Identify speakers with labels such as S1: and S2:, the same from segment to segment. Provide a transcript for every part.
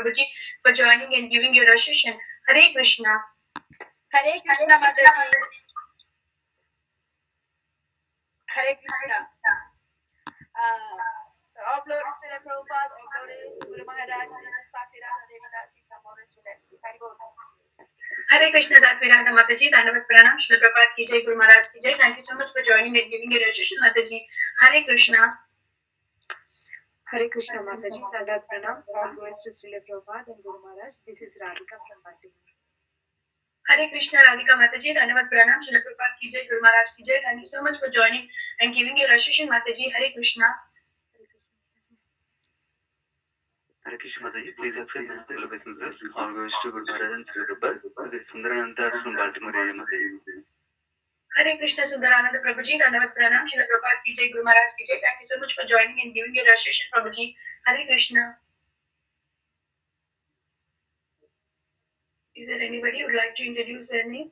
S1: Prabhuji, for joining and giving your association. Hare Krishna.
S2: Hare Krishna, Mataji. Hare Krishna. All glories to the Prabhupada, all glories to Guru Maharaj, Jesus Satirana Devidasi, from all students. Hare Krishna.
S1: Hare Krishna Satvirada Mataji, Dandavat Pranam, Shri Prabhupada ki jai, Guru Maharaj ki jai. Thank you so much for joining and giving your association, Mataji. Hare Krishna.
S3: Hare Krishna Mataji, Dandavat Pranam, all glories to Srila Prabhupada and Guru Maharaj. This is Radhika from Baltimore.
S1: Hare Krishna Radhika Mataji, Dandavat Pranam, Shri Prabhupada ki jai, Guru Maharaj ki jai. Thank you so much for joining and giving your association, Mataji. Hare Krishna.
S4: Hare Krishna Mataji, please accept this celebration first. All goes to Guru Maharaj and Sri Prabhupada. This is Sundarananda from Baltimore area, Mataji.
S1: Hare Krishna Sundarananda Prabhuji, Dandavat Pranam, Shri Prabhupada ki jai, Guru Maharaj ki jai. Thank you so much for joining and giving your association, Prabhuji. Hare Krishna. Is there anybody who would like to introduce their name?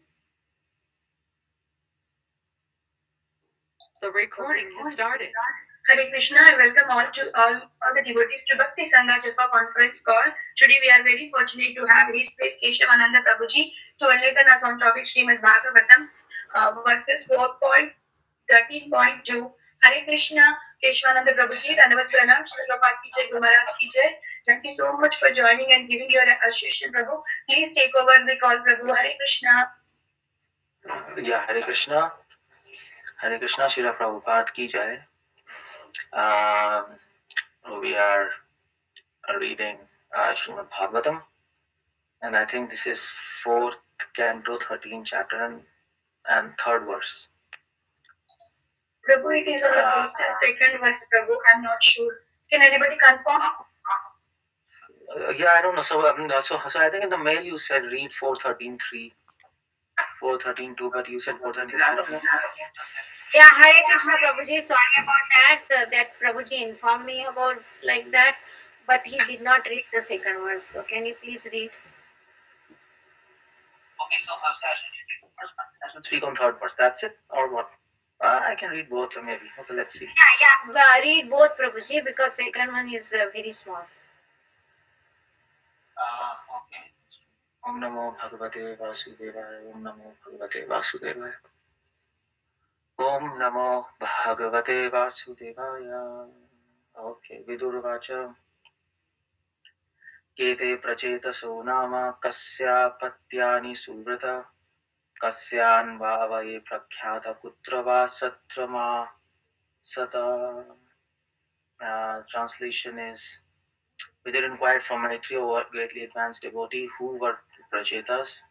S5: The recording has started.
S1: Hare Krishna, I welcome all the devotees to Bhakti Sangha Japa conference call. Today we are very fortunate to have His Grace Keshav Anand Prabhuji to enlighten us on topic Srimad Bhagavatam verses 4.13.2. Hare Krishna, Keshavananda Prabhuji, Dandavat Pranam, Shri Prabhupada ki jai, Guru Maharaj ki jai. Thank you so much for joining and giving your association, Prabhu. Please take over the call, Prabhu. Hare Krishna.
S6: Yeah, Hare Krishna. Hare Krishna, Srila Prabhupada ki jai. We are reading Srimad Bhagavatam, and I think this is 4th canto, 13th chapter and 3rd verse.
S1: Prabhu, it is on the poster, 2nd verse, Prabhu. I'm not sure. Can anybody confirm?
S6: Yeah, I don't know. So I think in the mail you said read 4:13:3, 4:13:2, but you said 4:13:3. I don't know.
S3: Yeah, Hare Krishna Prabhuji, sorry about that. That Prabhuji informed me about like that, but he did not read the 2nd verse. So can you please read?
S6: Okay, so first I should speak on 3rd verse. That's it, or what? I can read both, maybe. Okay, let's see.
S3: Yeah. Read both, Prabhuji, because 2nd one is very small.
S6: Okay. Om Namo Bhagavate Vasudevaya. Om Namo Bhagavate Vasudevaya. Om Namo Bhagavate Vasudevaya. Okay, Vidurvacha. Kete prachetaso nama kasya patyani suvrata kasyan vavaye prakhyata kutrava satrama sata. Translation is, Vidura inquired from Maitri, or greatly advanced devotee, who were prachetas,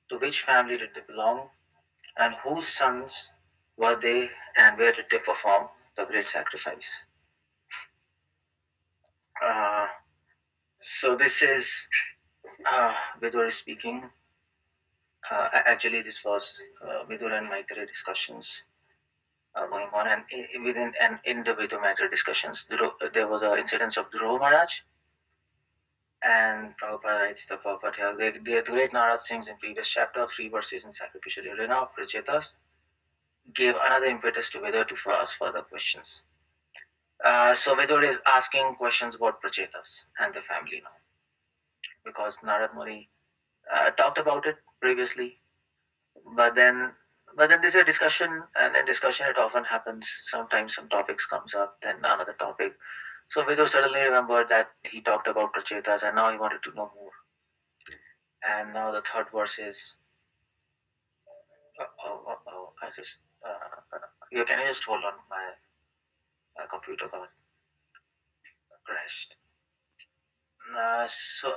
S6: to which family did they belong, and whose sons were they, and where did they perform the great sacrifice. So this is Vidura speaking. Actually, this was Vidura and Maitreya discussions going on, and in the Vidura Maitreya discussions, there was an incident of Dhruva Maharaj, and Prabhupada writes the Prabhupada here. The great Narad sings in previous chapter, 3 verses in sacrificial arena of Prachetas, gave another impetus to Vidura to ask further questions. So Vidura is asking questions about Prachetas and the family now, because Narad Muni talked about it previously, but then there's a discussion, and in discussion it often happens. Sometimes some topics comes up, then another topic. So Vidura suddenly remembered that he talked about Prachetas, and now he wanted to know more. And now the 3rd verse is. I just. Can you just hold on? My computer got crashed. So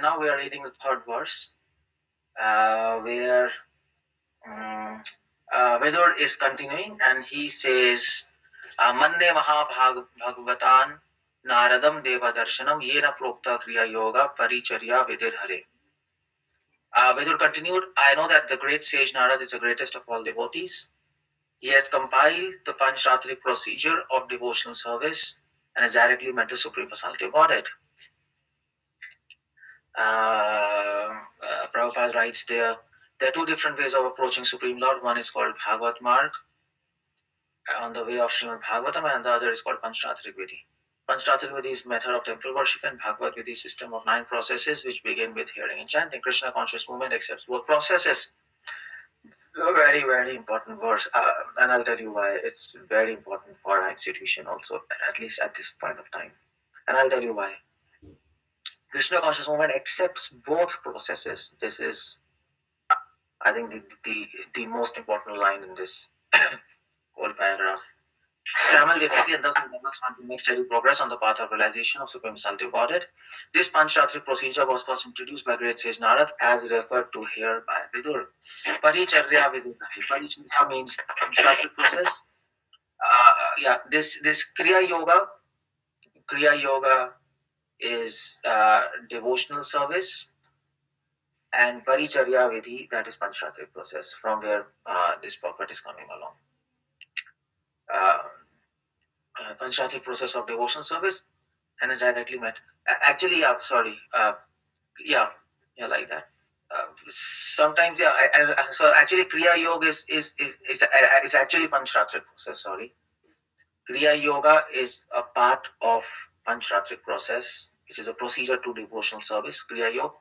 S6: now we are reading the 3rd verse, where Vidura is continuing, and he says, Manne Mahabhagavatan Naradam Deva Darshanam Yena Prokta Kriya Yoga Paricharya Vidir Hare. Vidura continued, I know that the great sage Narad is the greatest of all devotees. He had compiled the Panchratric procedure of devotional service and has directly met the Supreme Personality of Godhead. Prabhupada writes there are 2 different ways of approaching Supreme Lord. One is called Bhagavat Marg, on the way of Srimad Bhagavatam, and the other is called Panchratric Vidhi. Panchratri Vidhi's method of temple worship and Bhagavad Vidhi's system of 9 processes which begin with hearing and chanting. Krishna conscious movement accepts both processes. It's a very, very important verse, and I'll tell you why. It's very important for our institution also, at least at this point of time. And I'll tell you why. Krishna conscious movement accepts both processes. This is, I think, the most important line in this whole paragraph. Simultaneously, and thus enables one to make steady progress on the path of realization of Supreme Personality of Godhead. This Panchratri procedure was first introduced by great sage Narad, as referred to here by Vidur. Paricharya Vidurari. Paricharya means Panchratri process. This Kriya Yoga is devotional service, and Paricharya Vidhi, that is Panchratri process, from where this prophet is coming along. Panchratri process of devotional service, and is directly met. Actually, like that. Sometimes, so actually, Kriya Yoga is actually Panchratri process. Sorry, Kriya Yoga is a part of Panchratri process, which is a procedure to devotional service. Kriya Yoga.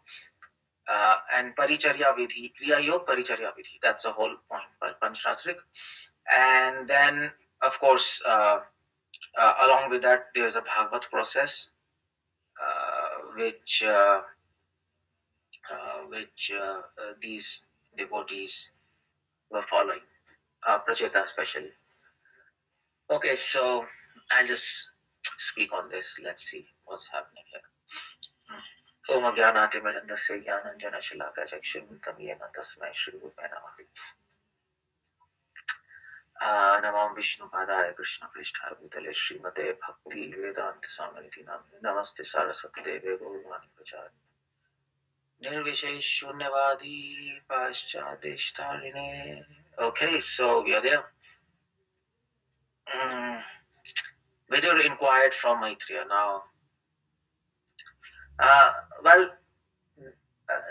S6: And Paricharya Vidhi, Kriya Yoga, Paricharya Vidhi. That's the whole point, right? Panchratrik. And then, of course, along with that, there's a Bhagavat process, which these devotees were following, Pracheta especially. Okay, so I'll just speak on this. Let's see what's happening here. Om Jnanati Madandasya Jnananjana Shalaka Chakshuntam Yena Tasmai Shri Rupai Namaha. Namam Vishnu Padaya Krishna Prishthaya Bhutale Srimate Bhakti Vedanta Samariti Namne Namaste Saraswati Deve Gaurvani Prachari Nirvishesh Shunyavadi Paschadeshtarine. Okay, so we are there. Vidur inquired from Maitreya now.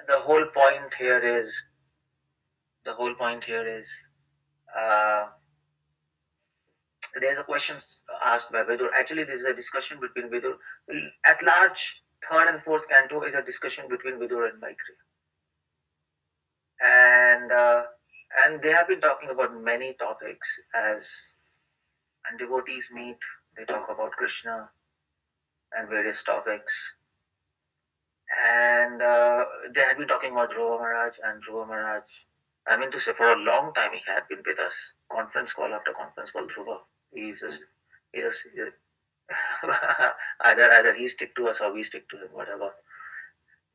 S6: The whole point here is there's a question asked by Vidur. Actually, this is a discussion between Vidur. At large, third and fourth canto is a discussion between Vidur and Maitreya. And they have been talking about many topics and devotees meet. They talk about Krishna and various topics. And they had been talking about Dhruva Maharaj, and Dhruva Maharaj, I mean to say, for a long time he had been with us, conference call after conference call. Dhruva, either he stick to us or we stick to him, whatever.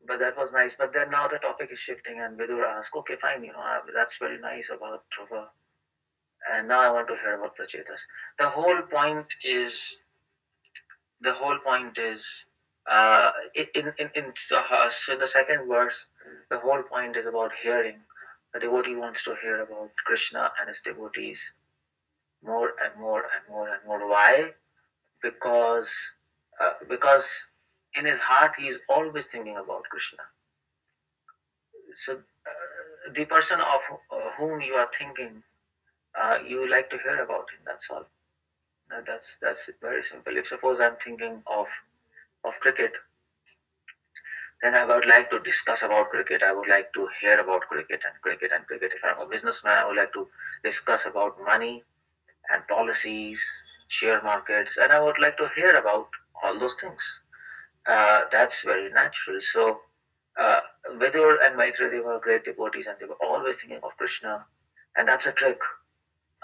S6: But that was nice. But then now the topic is shifting, and Vidur asked, okay, fine, that's very nice about Dhruva, and now I want to hear about Prachetas. The whole point is in the second verse, the whole point is about hearing. The devotee wants to hear about Krishna and his devotees more and more and more and more. Why? Because in his heart he is always thinking about Krishna. So the person of whom you are thinking, you like to hear about him. That's all. That's very simple. If suppose I'm thinking of cricket, then I would like to discuss about cricket. I would like to hear about cricket and cricket and cricket. If I'm a businessman, I would like to discuss about money and policies, share markets, and I would like to hear about all those things. That's very natural. So Vidur and Maitreya, they were great devotees, and they were always thinking of Krishna, and that's a trick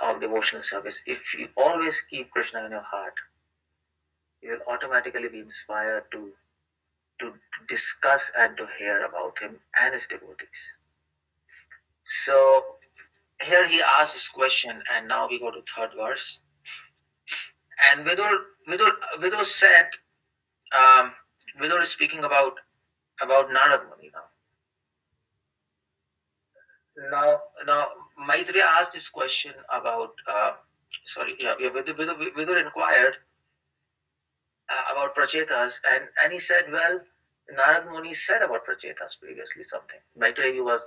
S6: of devotional service. If you always keep Krishna in your heart, you will automatically be inspired to discuss and to hear about him and his devotees. So here he asks this question, and now we go to third verse. And Vidur said, Vidur is speaking about Narad Muni now. Now Maitreya asked this question about Vidur inquired about Prachetas, and he said, well, Narad Muni said about Prachetas previously something. Maitreya, he was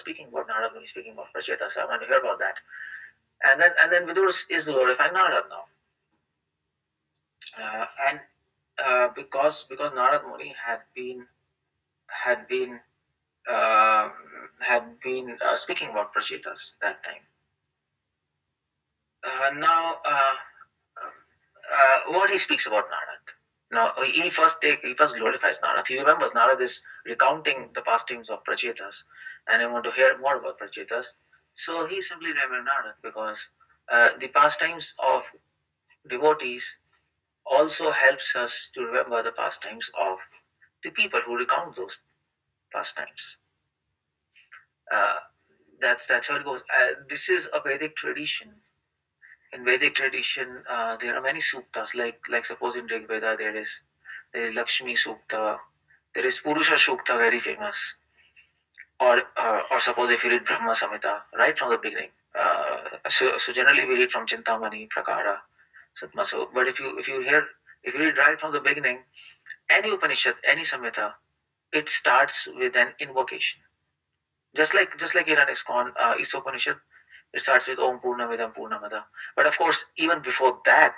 S6: speaking about Narad Muni, speaking about Prachetas. So I want to hear about that. And then Vidur is glorifying Narad now. And because Narad Muni had been speaking about Prachetas that time. Now, what he speaks about Narad. Now, he first glorifies Narad. He remembers Narad is recounting the pastimes of Prachetas, and I want to hear more about Prachetas. So he simply remembers Narad because the pastimes of devotees also helps us to remember the pastimes of the people who recount those pastimes. That's how it goes. This is a Vedic tradition. In Vedic tradition, there are many suktas. Like suppose in Rig Veda there is Lakshmi Sukta, there is Purusha Sukta, very famous. Or suppose if you read Brahma Samhita right from the beginning. So generally we read from Chintamani, Prakara, Satmaso. But if you read right from the beginning, any Upanishad, any Samhita, it starts with an invocation. Just like in an ISKCON, Isopanishad, it starts with Om Purnamidam Purnamada. But of course, even before that,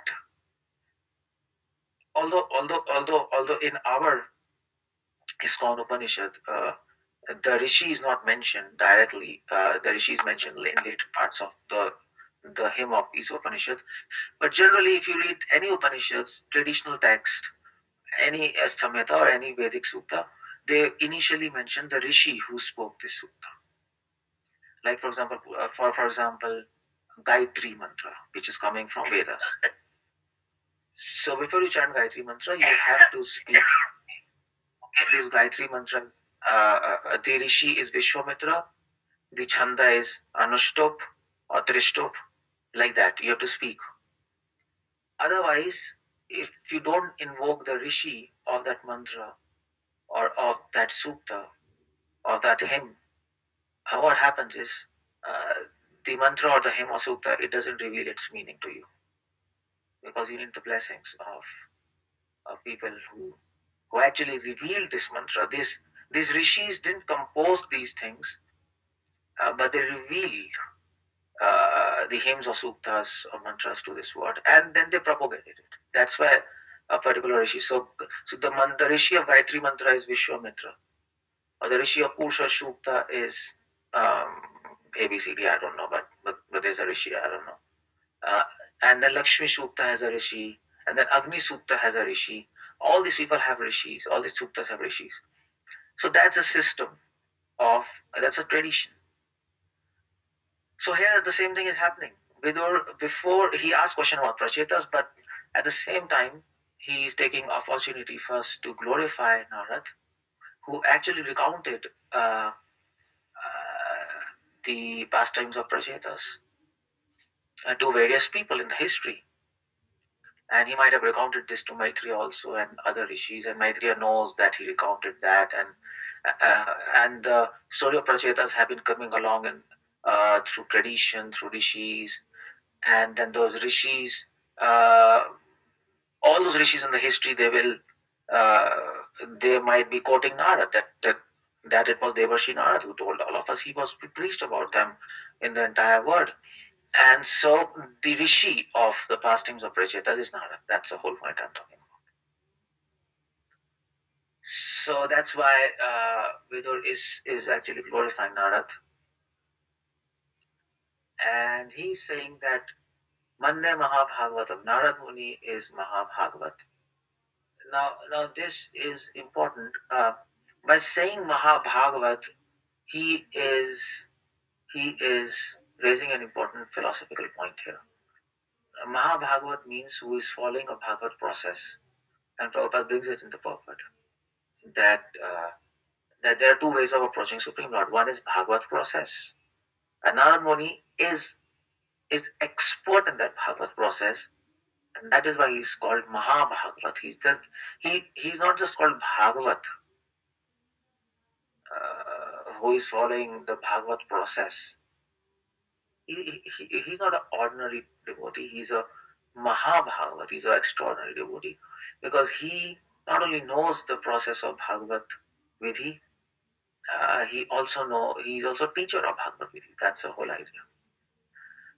S6: although in our ISKCON Upanishad, the Rishi is not mentioned directly. The Rishi is mentioned in later parts of the hymn of Isopanishad. But generally, if you read any Upanishads, traditional text, any Samhita or any Vedic Sukta, they initially mention the Rishi who spoke this Sukta. Like for example, Gayatri mantra, which is coming from Vedas. So before you chant Gayatri mantra, you have to speak this Gayatri mantra. The Rishi is Vishwamitra, the Chanda is Anushtup or Trishtup, like that. You have to speak. Otherwise, if you don't invoke the Rishi of that mantra or of that Sukta or that hymn, what happens is the mantra or the hymn or Sukta, it doesn't reveal its meaning to you. Because you need the blessings of people who actually revealed this mantra. These rishis didn't compose these things, but they revealed the hymns or suktas or mantras to this word, and then they propagated it. That's why a particular rishi. So the rishi of Gayatri mantra is Vishwamitra, or the rishi of Purusha Sukta is ABCD. I don't know, but there's a rishi. I don't know. And then Lakshmi Sukta has a rishi, and then Agni Sukta has a rishi. All these people have rishis. All these suktas have rishis. So that's a system that's a tradition. So here the same thing is happening. Vidur, before he asked question about Prachetas, but at the same time he is taking opportunity first to glorify Narad, who actually recounted the pastimes of Prachetas to various people in the history. And he might have recounted this to Maitreya also and other rishis, and Maitreya knows that he recounted that, and the story of Prachetas have been coming along through tradition, through rishis, and then those rishis, all those rishis in the history, they might be quoting Narad, that it was Devarshi Narad who told all of us. He was preached about them in the entire world. And so the rishi of the pastimes of Prachetas is Narad. That's the whole point I'm talking about. So that's why Vidur is actually glorifying Narad. And he's saying that Manne Mahabhagavatam, Narad Muni is Mahabhagavat. Now this is important. By saying Mahabhagavat, he is raising an important philosophical point here. Mahabhagavat means who is following a Bhagavat process. And Prabhupada brings it in the purport that there are two ways of approaching Supreme Lord. One is Bhagavat process. And Narad Muni is expert in that Bhagavat process, and that is why he's called Mahabhagavat. He's not just called Bhagavat, who is following the Bhagavat process. He's not an ordinary devotee. He's a Mahabhagavat. He's an extraordinary devotee because he not only knows the process of Bhagavat Vidhi, he's also a teacher of Bhagavat Vidhi. That's the whole idea.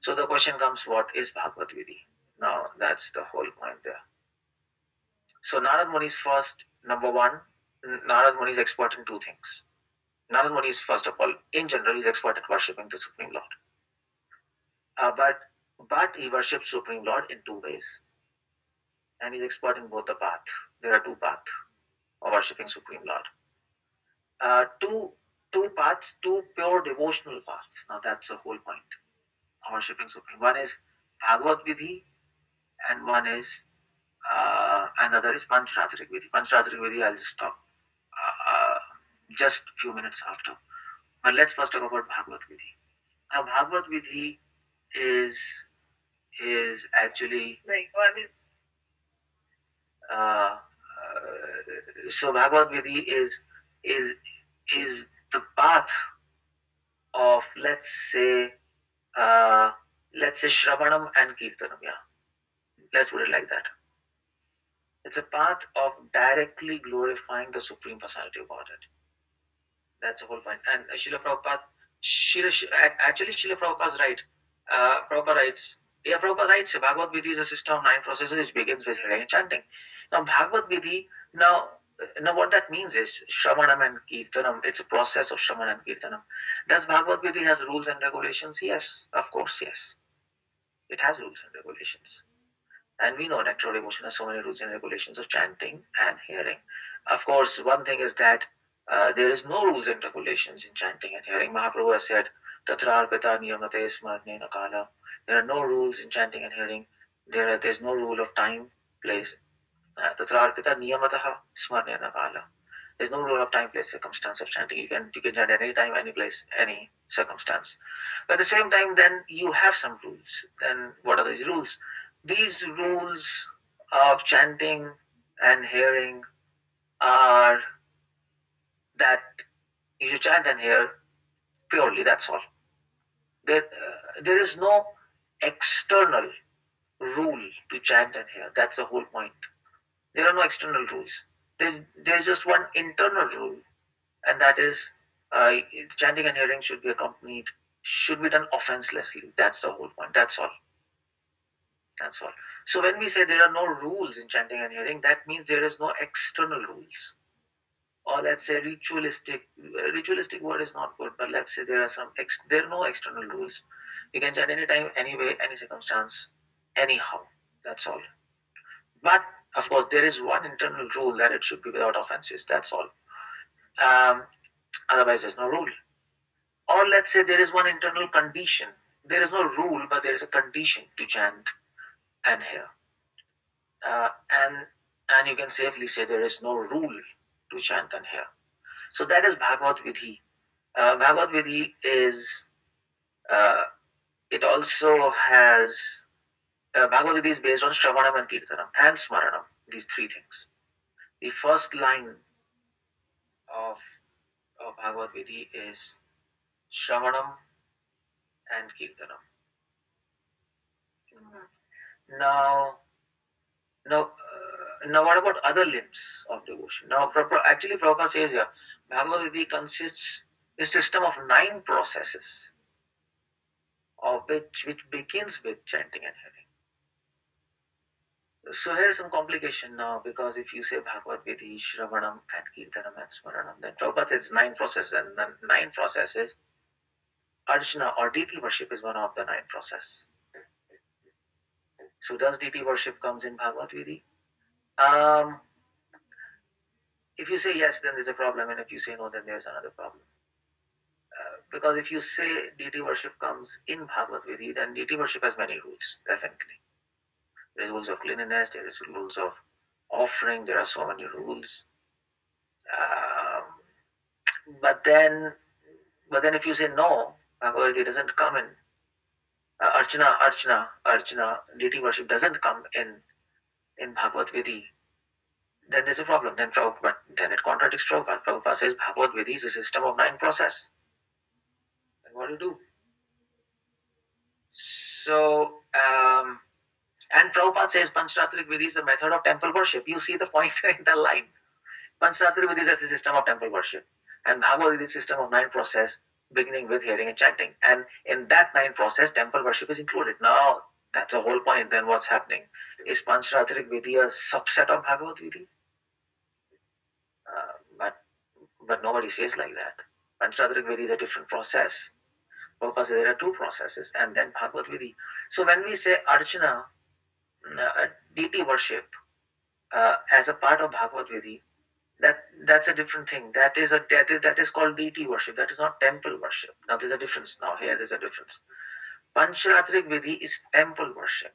S6: So the question comes, what is Bhagavat Vidhi? Now that's the whole point there. So Narad Muni is first, number one, Narad Muni is expert in two things. Narad Muni is, first of all, in general, is expert at worshipping the Supreme Lord. But he worships Supreme Lord in two ways. And he's expert in both the path. There are two paths of worshipping Supreme Lord. Two paths, two pure devotional paths. Now that's the whole point of worshipping Supreme. One is Bhagavad Vidhi, and one is another is Panchratrik Vidhi. Panchratrik Vidhi I'll just talk just a few minutes after. But let's first talk about Bhagavad Vidhi. Now Bhagavad Vidhi is actually so Bhagavad Vidhi is the path of, let's say Shravanam and Kirtanam. Yeah, let's put it like that. It's a path of directly glorifying the Supreme Personality of Godhead. That's the whole point. And Srila Prabhupada, Srila Prabhupada is right. Prabhupada writes, Prabhupada writes, Bhagavad Vidhi is a system of 9 processes which begins with hearing and chanting. Now, Bhagavad Vidhi, now what that means is Shravanam and Kirtanam. It's a process of Shravanam and Kirtanam. Does Bhagavad Vidhi has rules and regulations? Yes, of course, yes. It has rules and regulations. And we know Nectar Devotion has so many rules and regulations of chanting and hearing. Of course, one thing is that there is no rules and regulations in chanting and hearing. Mahaprabhu has said, Tatra arpita niyamate smarnena kala. There are no rules in chanting and hearing. There is no rule of time, place. Tatra arpita niyamataha smarnena kala. There's no rule of time, place, circumstance of chanting. You can chant at any time, any place, any circumstance. But at the same time, then you have some rules. Then what are these rules? These rules of chanting and hearing are that you should chant and hear purely, that's all. There is no external rule to chant and hear. That's the whole point. There are no external rules. There's just one internal rule, and that is chanting and hearing should be done offenselessly. That's the whole point. That's all. That's all. So when we say there are no rules in chanting and hearing, that means there is no external rules. Or let's say ritualistic word is not good, but let's say there are no external rules. You can chant anytime, anyway, any circumstance, anyhow. That's all. But of course, there is one internal rule that it should be without offenses. That's all. Otherwise, there's no rule. Or let's say there is one internal condition. There is no rule, but there is a condition to chant and hear. And you can safely say there is no rule to chant and hear. So that is Bhagavad Vidhi. Bhagavad Vidhi is, it also has, Bhagavad Vidhi is based on Shravanam and Kirtanam and Smaranam, these three things. The first line of Bhagavad Vidhi is Shravanam and Kirtanam. Now what about other limbs of devotion? Now, actually, Prabhupada says here, Bhagavad Vidhi consists a system of 9 processes, of which begins with chanting and hearing. So here is some complication now, because if you say Bhagavad Vidhi, Shravanam and Kirtanam and Smaranam, then Prabhupada says 9 processes, and then 9 processes, Archana or deity worship is one of the 9 processes. So does deity worship comes in Bhagavad Vidhi? If you say yes, then there's a problem, and if you say no, then there's another problem. Because if you say deity worship comes in Bhagavad Vidhi, then deity worship has many rules, definitely. There is rules of cleanliness, there is rules of offering, there are so many rules. But then if you say no, Bhagavad Vidhi doesn't come in. Archana, deity worship doesn't come in Bhagavad Vidhi, then there's a problem. Then it contradicts Prabhupada. Prabhupada says Bhagavad Vidhi is a system of 9 processes. And what do you do? So, and Prabhupada says Panchratrik Vidhi is the method of temple worship. You see the point in the line. Panchratrik Vidhi is a system of temple worship. And Bhagavad Vidhi is a system of 9 processes, beginning with hearing and chanting. And in that 9 process, temple worship is included. Now, That's the whole point. Then what's happening? Is Panchratrik Vidhi a subset of Bhagavad Vidhi? But nobody says like that. Panchratrik Vidhi is a different process. Prabhupada says there are two processes, and then Bhagavad Vidhi. So when we say Archana, deity worship, as a part of Bhagavad Vidhi, that's a different thing. That is called deity worship. That is not temple worship. Now there's a difference. Now here there's a difference. Panchratrik Vidhi is temple worship.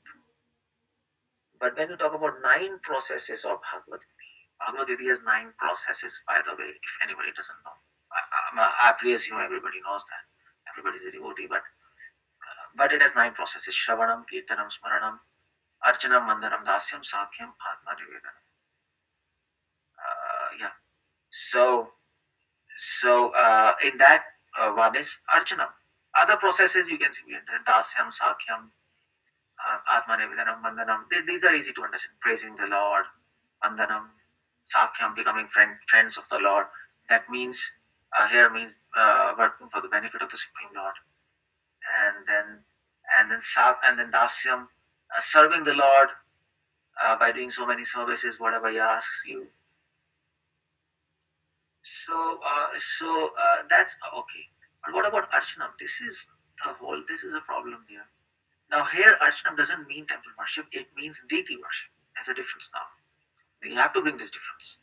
S6: But when you talk about 9 processes of Bhagavad Vidhi has 9 processes, by the way, if anybody doesn't know. I presume everybody knows that. Everybody is a devotee, but it has 9 processes. Shravanam, Kirtanam, Smaranam, Archanam, Mandanam, Dasyam, Sakhyam, Atma Nivedanam. Yeah. So in that, one is Archanam. Other processes you can see, Dasyam, Sakhyam, Atma Nivedanam, Mandanam. These are easy to understand. Praising the Lord, Mandanam, Sakhyam, becoming friends of the Lord. That means, here means working for the benefit of the Supreme Lord. And then Dasyam, serving the Lord by doing so many services, whatever He asks you. So that's okay. But what about Archanam? This is a problem here. Now here Archanam doesn't mean temple worship, it means deity worship. There's a difference now. You have to bring this difference.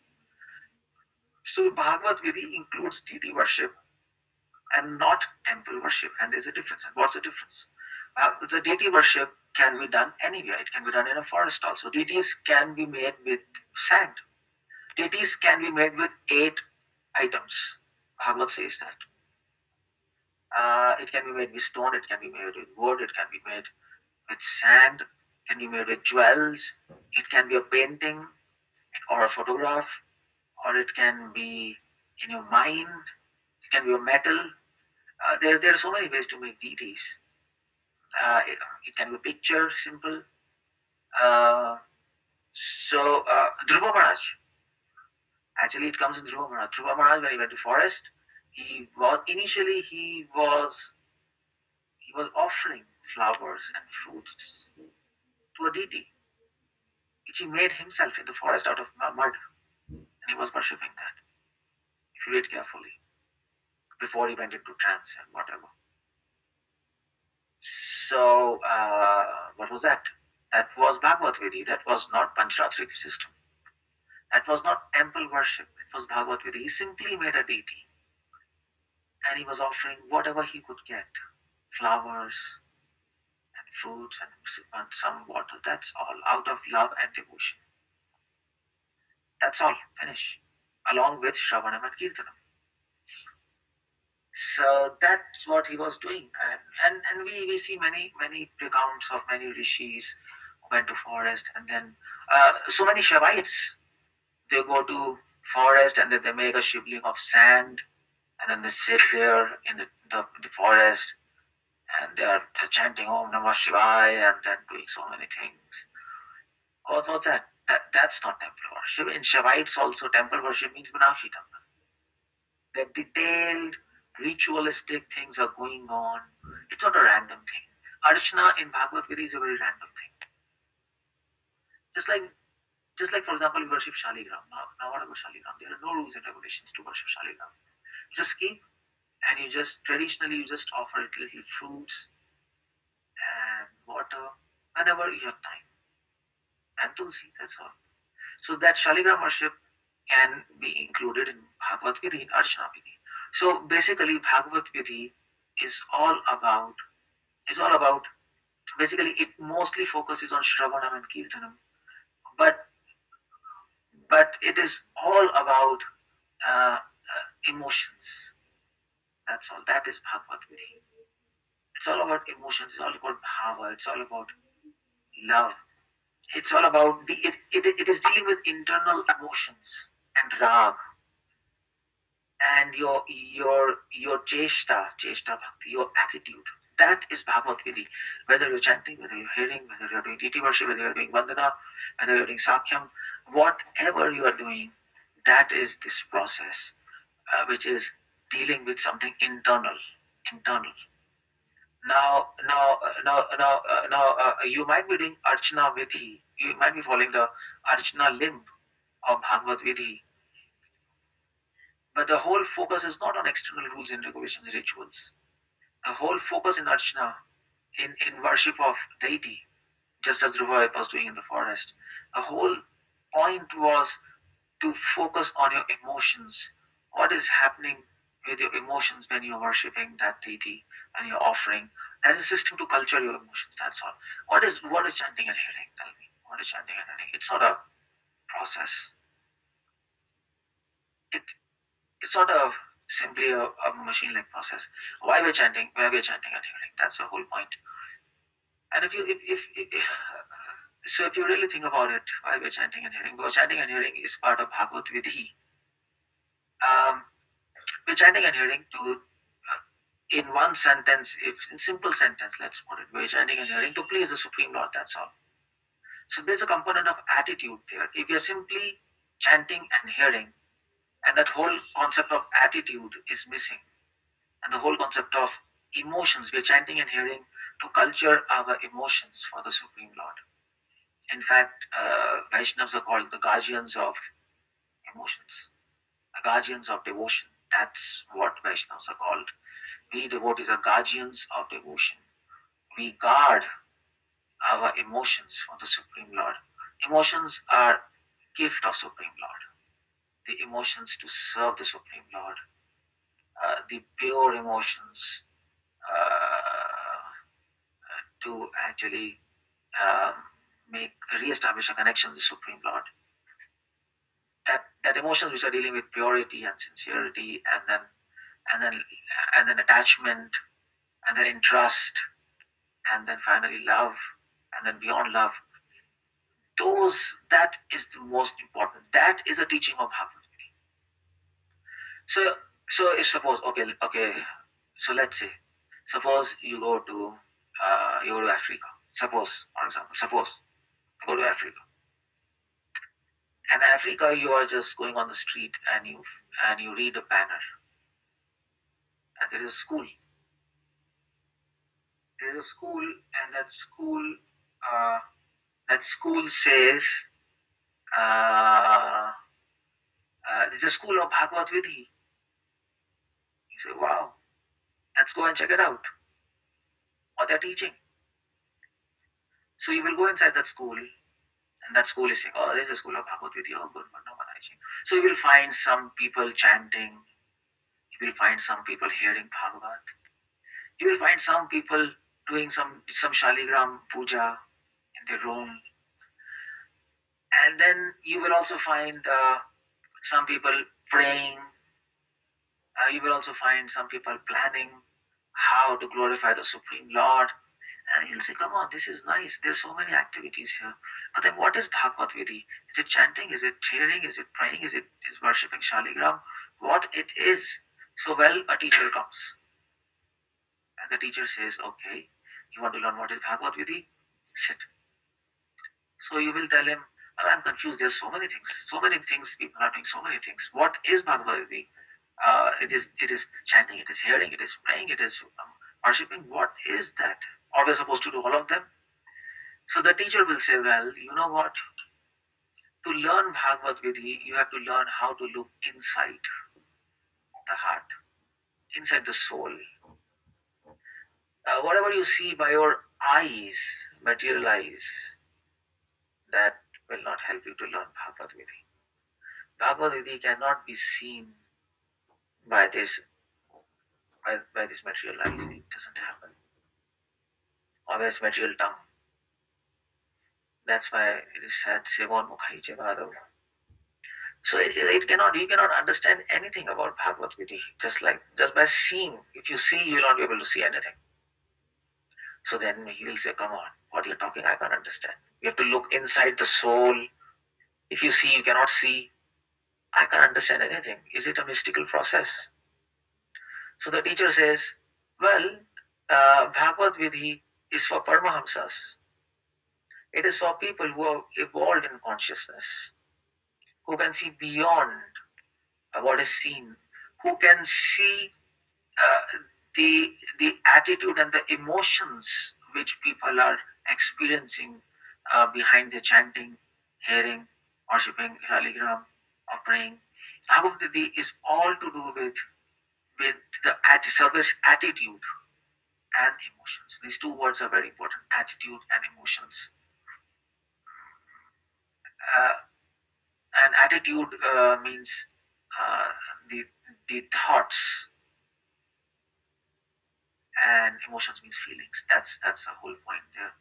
S6: So Bhagavad Vidhi includes deity worship and not temple worship, and there's a difference. And what's the difference? The deity worship can be done anywhere. It can be done in a forest also. Deities can be made with sand. Deities can be made with 8 items. Bhagavad says that. It can be made with stone, it can be made with wood, it can be made with sand, it can be made with jewels, it can be a painting or a photograph, or it can be in your mind, it can be a metal. There are so many ways to make deities. It can be a picture, simple. Dhruva Maharaj. Actually, it comes in Dhruva Maharaj. Dhruva Maharaj, when he went to forest, he was offering flowers and fruits to a deity, which he made himself in the forest out of mud, and he was worshipping that. If you read carefully, before he went into trance and whatever. So, what was that? That was Bhagavad Vidhi. That was not Panchratrik system. That was not temple worship. It was Bhagavad Vidhi. He simply made a deity, and he was offering whatever he could get, flowers and fruits and some water. That's all, out of love and devotion. That's all. Finish. Along with Shravanam and Kirtanam. So that's what he was doing, and we see many accounts of many rishis who went to forest, and then so many Shaivites, they go to forest and then they make a shivling of sand, and then they sit there in the forest, and they're chanting Om Namah Shivaya and then doing so many things. What's that? That's not temple worship. In Shaivites also, temple worship means Minakshi temple. The detailed ritualistic things are going on. It's not a random thing. Archana in Bhagavad Gita is a very random thing. Just like for example, we worship Shaligram. Now what about Shaligram? There are no rules and regulations to worship Shaligram. You just keep, and you just traditionally offer it little fruits and water whenever you have time. And tulsi, that's all. So that Shaligram worship can be included in Bhagavad Gita, in Archana Vidhi. So basically, Bhagavad Gita is all about, basically it mostly focuses on Shravanam and Kirtanam, but it is all about emotions. That's all. That is Bhagavad Gita. It's all about emotions. It's all about bhava. It's all about love. It's all about it is dealing with internal emotions and rag. And your cheshta bhakti, your attitude, that is Bhagavad Gita. Whether you're chanting, whether you're hearing, whether you're doing deity worship, whether you're doing vandana, whether you're doing sakhyam, whatever you are doing, that is this process, which is dealing with something internal. Now, you might be doing Archana Vidhi. You might be following the Archana limb of Bhagavad Vidhi. But the whole focus is not on external rules and regulations, rituals. The whole focus in Archana, in worship of deity, just as Dhruva was doing in the forest, the whole point was to focus on your emotions. What is happening with your emotions when you're worshipping that deity and you're offering? There's a system to culture your emotions, that's all. What is chanting and hearing? Tell me. What is chanting and hearing? It's not a process. It's not simply a machine-like process. Why we're chanting? Why we're chanting and hearing? That's the whole point. And if you really think about it, why we're chanting and hearing? Because chanting and hearing is part of Bhagavad Vidhi. We're chanting and hearing to, in one sentence, if in simple sentence, let's put it, we're chanting and hearing to please the Supreme Lord, that's all. So there's a component of attitude there. If you're simply chanting and hearing, and that whole concept of attitude is missing, and the whole concept of emotions, we're chanting and hearing to culture our emotions for the Supreme Lord. In fact, Vaishnavas are called the guardians of emotions, the guardians of devotion. That's what Vaishnavas are called. We devotees are guardians of devotion. We guard our emotions for the Supreme Lord. Emotions are gift of Supreme Lord. The emotions to serve the Supreme Lord. The pure emotions to actually re-establish a connection with the Supreme Lord. That emotions which are dealing with purity and sincerity, and then attachment, and then interest, and then finally love, and then beyond love. That is the most important. That is a teaching of Bhagavad Gita. So if suppose, okay, so let's say, suppose you go to Africa. Suppose, for example, go to Africa. And Africa, you are just going on the street and you read a banner, and there is a school. There is a school, and that school says, it's a school of Bhagavad Gita. You say, wow, let's go and check it out. What they're teaching. So you will go inside that school, and that school is saying, oh, there's a school of Bhagavad Gita. Oh, good. So you will find some people chanting. You will find some people hearing Bhagavad. You will find some people doing some Shaligram puja in their room. And then you will also find some people praying. You will also find some people planning how to glorify the Supreme Lord. And you'll say, come on, this is nice. There's so many activities here. But then what is Bhagavad Gita? Is it chanting? Is it hearing? Is it praying? Is worshipping Shaligram? What it is? So, a teacher comes. And the teacher says, okay, you want to learn what is Bhagavad Gita? Sit. So you will tell him, I'm confused. There's so many things. People are doing so many things. What is Bhagavad Gita? It is chanting, it is hearing, it is praying, it is worshipping. What is that? Are we supposed to do all of them? So the teacher will say, well, you know what? To learn Bhagavad Gita, you have to learn how to look inside the heart, inside the soul. Whatever you see by your eyes, material eyes, that will not help you to learn Bhagavad Gita. Bhagavad Gita cannot be seen by this material eyes. It doesn't happen. Or this material tongue. That's why it is said, Sevon Mukhai Chevadav. So you cannot understand anything about Bhagavad Gita just by seeing. If you see, you will not be able to see anything. So then he will say, come on, what are you talking? I can't understand. You have to look inside the soul. If you see, you cannot see. I can't understand anything. Is it a mystical process? So the teacher says, Bhagavad Gita is for Paramahamsas. It is for people who have evolved in consciousness, who can see beyond what is seen, who can see the attitude and the emotions which people are experiencing behind the chanting, hearing, worshipping, shaligram, or praying. Bhagavad is all to do with the service attitude and emotions. These two words are very important: attitude and emotions. And attitude means the thoughts, and emotions means feelings. That's the whole point there.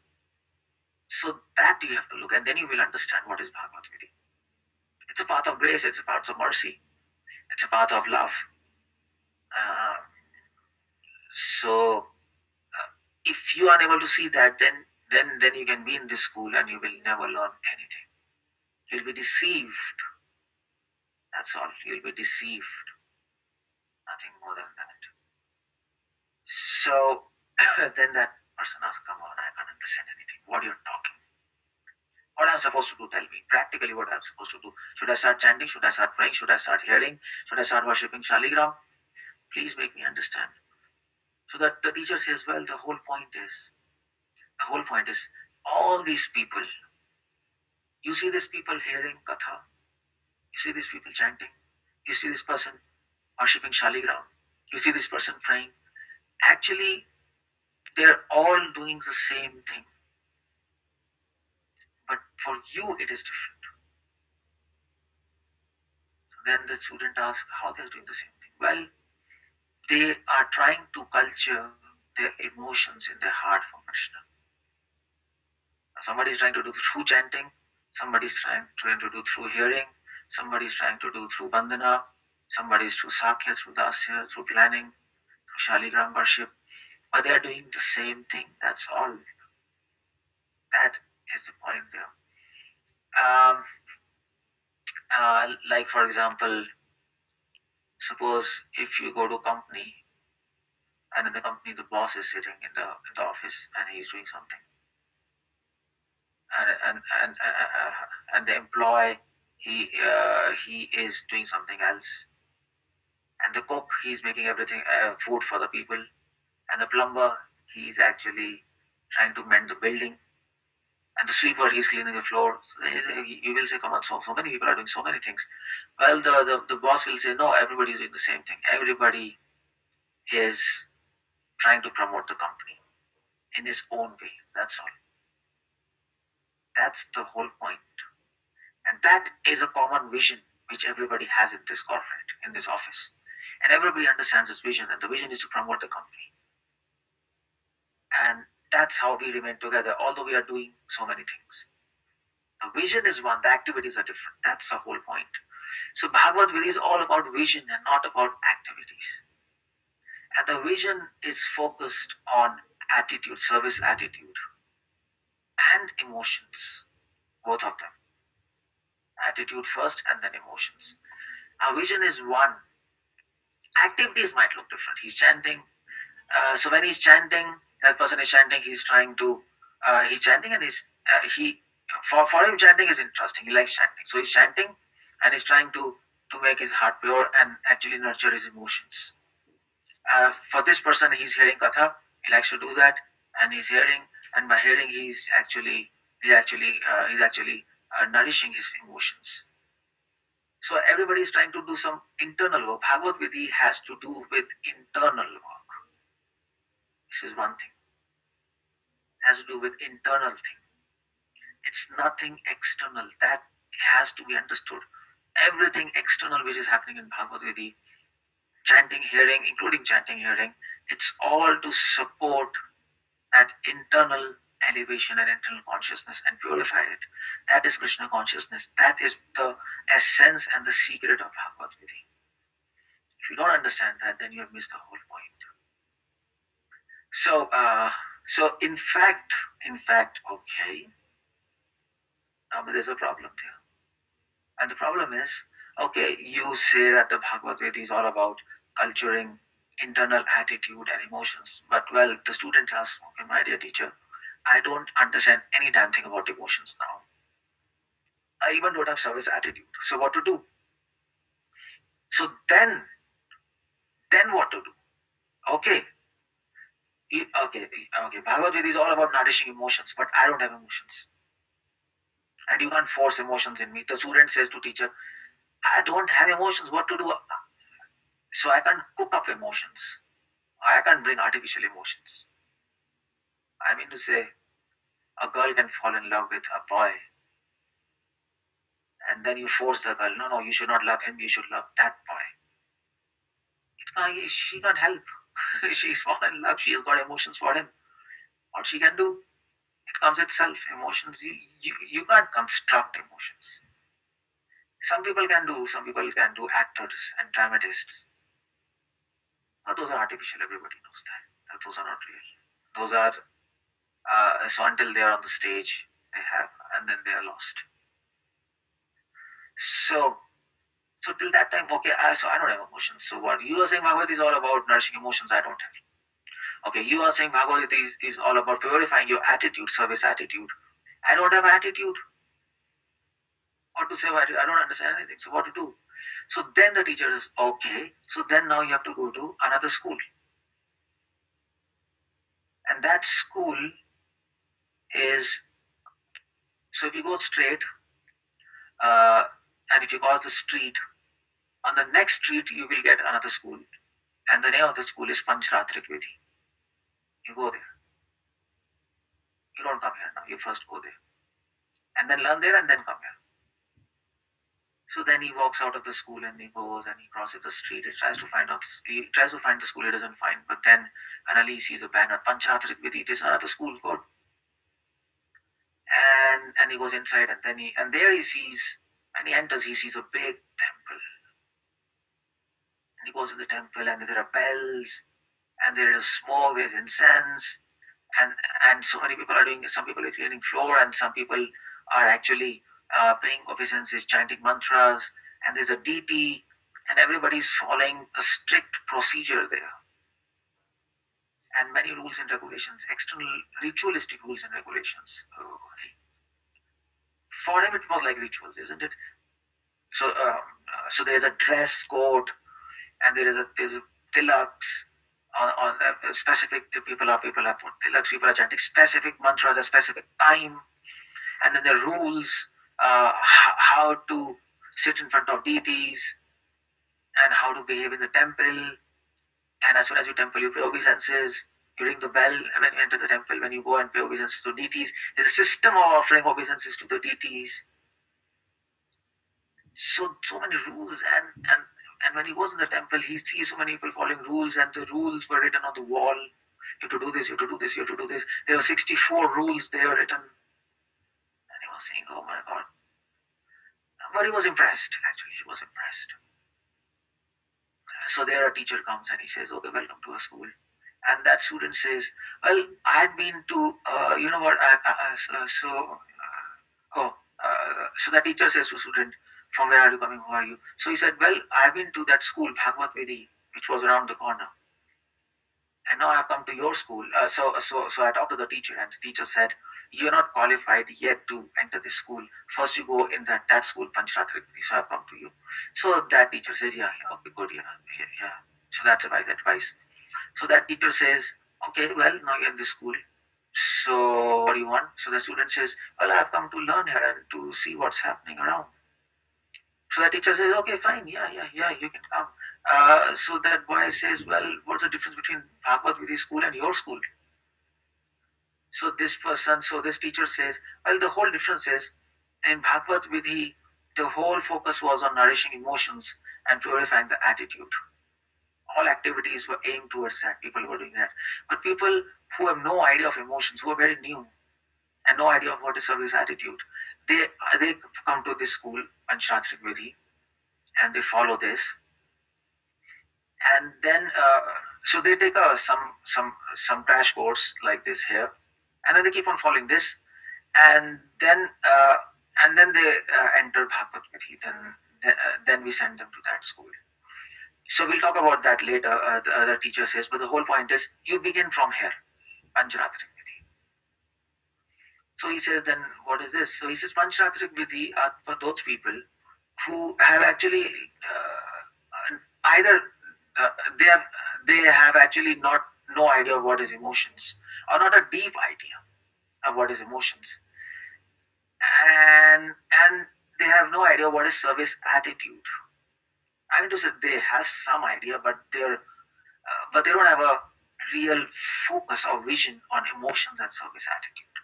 S6: So that you have to look, and then you will understand what is Bhagavad Gita. It's a path of grace. It's a path of mercy. It's a path of love. Uh, so if you are unable to see that, then you can be in this school and you will never learn anything. You'll be deceived. That's all. You'll be deceived. Nothing more than that. So then that person asks, come on, I can't understand anything. What you're talking? What I'm supposed to do, tell me. Practically what I'm supposed to do. Should I start chanting? Should I start praying? Should I start hearing? Should I start worshipping Shaligram? Please make me understand. So that the teacher says, well, the whole point is all these people, you see these people hearing Katha, you see these people chanting, you see this person worshipping Shaligram, you see this person praying. Actually, they're all doing the same thing. But for you, it is different. So then the student asks how they're doing the same thing. Well, they are trying to culture their emotions in their heart for Krishna. Somebody is trying to do through chanting, somebody is trying to do through hearing, somebody is trying to do through bandhana, somebody is through sakya, through dasya, through planning, through shaligram worship. But they are doing the same thing. That's all. That is the point there. Like for example, suppose if you go to a company and in the company the boss is sitting in the office and he's doing something, and the employee he is doing something else, and the cook he's making everything food for the people, and the plumber he's actually trying to mend the building, and the sweeper he's cleaning the floor. So you will say, come on, so many people are doing so many things. Well, the boss will say, no, everybody is doing the same thing. Everybody is trying to promote the company in his own way. That's all. That's the whole point. And that is a common vision which everybody has in this corporate, in this office. And everybody understands this vision, and the vision is to promote the company. And that's how we remain together, although we are doing so many things. The vision is one, the activities are different. That's the whole point. So Bhagavad Gita is all about vision and not about activities. And the vision is focused on attitude, service attitude, and emotions, both of them. Attitude first and then emotions. Our vision is one. Activities might look different. He's chanting. So when he's chanting, that person is chanting, he's chanting and for him chanting is interesting. He likes chanting. So he's chanting and he's trying to make his heart pure and actually nurture his emotions. For this person, he's hearing Katha. He likes to do that, and he's hearing, and by hearing, he's actually nourishing his emotions. So everybody is trying to do some internal work. Bhagavad Gita has to do with internal work. This is one thing. It has to do with internal thing. It's nothing external. That has to be understood. Everything external which is happening in Bhagavad Gita, chanting, hearing, including chanting, hearing, it's all to support that internal elevation and internal consciousness and purify it. That is Krishna consciousness. That is the essence and the secret of Bhagavad Gita. If you don't understand that, then you have missed the whole point. So in fact, okay, now there's a problem there. And the problem is, okay, you say that the Bhagavad Gita is all about culturing internal attitude and emotions. But well, the student asks, okay, my dear teacher, I don't understand any damn thing about emotions now. I even don't have service attitude. So what to do? So then what to do? Okay, Okay, Bhagavad Gita is all about nourishing emotions, but I don't have emotions. And you can't force emotions in me. The student says to teacher, I don't have emotions, what to do? So I can't cook up emotions. I can't bring artificial emotions. I mean to say, a girl can fall in love with a boy, and then you force the girl, no, you should not love him, you should love that boy. She can't help. She's fallen in love, she's got emotions for him. What she can do? It comes itself. Emotions, you can't construct emotions. Some people can do actors and dramatists. But those are artificial, everybody knows that those are not real. Those are, so until they are on the stage, they have, and then they are lost. So till that time, okay, so I don't have emotions. So what you are saying Bhagavad is all about nourishing emotions, I don't have. Okay, you are saying Bhagavad is all about purifying your attitude, service attitude. I don't have attitude. What to say about it? I don't understand anything. So what to do? So then the teacher is, okay, so then now you have to go to another school. And that school is, so if you go straight, and if you cross the street, on the next street you will get another school. And the name of the school is Panchratrik Vidhi. You go there. You don't come here now. You first go there. And then learn there and then come here. So then he walks out of the school and he goes and he crosses the street. He tries to find the school he doesn't find. But then finally he sees a banner, Panchratrik Vidhi. This is another school code. And he goes inside and there he sees, and he enters, he sees a big temple. And he goes to the temple and there are bells and there is smoke, there's incense. And so many people are doing it. Some people are cleaning floor and some people are actually paying obeisances, chanting mantras, and there's a deity, and everybody's following a strict procedure there. And many rules and regulations, external ritualistic rules and regulations. For him it was like rituals, isn't it? So there's a dress code, and there's tilaks. On specific people have put tilaks, people are chanting specific mantras at a specific time, and then the rules, how to sit in front of deities and how to behave in the temple. And as soon as you temple, you pay obeisances, you ring the bell when you enter the temple, when you go and pay obeisances to deities. There's a system of offering obeisances to the deities. So many rules, and when he goes in the temple, he sees so many people following rules, and the rules were written on the wall. You have to do this, you have to do this, you have to do this. There were 64 rules there written. And he was saying, oh my God. But he was impressed, actually, he was impressed. So there a teacher comes and he says, okay, welcome to our school. And that student says, well, I had been to, you know what, so that teacher says to student, from where are you coming, who are you? So he said, well, I've been to that school, Bhagavad Vidhi, which was around the corner. And now I've come to your school. So I talked to the teacher, and the teacher said, you're not qualified yet to enter this school. First you go in that school, Panchratrik Vidhi. So I've come to you. So that teacher says, yeah, okay, good, yeah. So that's a wise advice. So that teacher says, okay, well, now you're in this school. So what do you want? So the student says, well, I've come to learn here and to see what's happening around. So the teacher says, okay, fine, yeah, you can come. So that boy says, well, what's the difference between Bhagavad Vidhi school and your school? So this teacher says, well, the whole difference is, in Bhagavad Vidhi, the whole focus was on nourishing emotions and purifying the attitude. All activities were aimed towards that. People were doing that. But people who have no idea of emotions, who are very new, and no idea of what is service attitude, they come to this school, Panchratrik Vidhi, and they follow this. And then, so they take some crash course like this here, and then they keep on following this, and then they enter Bhagavad Vidhi. Then we send them to that school. So we'll talk about that later. The teacher says, but the whole point is, you begin from here, Panchratrik Vidhi. So he says, then what is this? So he says, Panchratrik Vidhi are for those people who have actually either they have actually not no idea of what is emotions, or not a deep idea of what is emotions, and they have no idea what is service attitude. I mean to say they have some idea, but they don't have a real focus or vision on emotions and service attitude.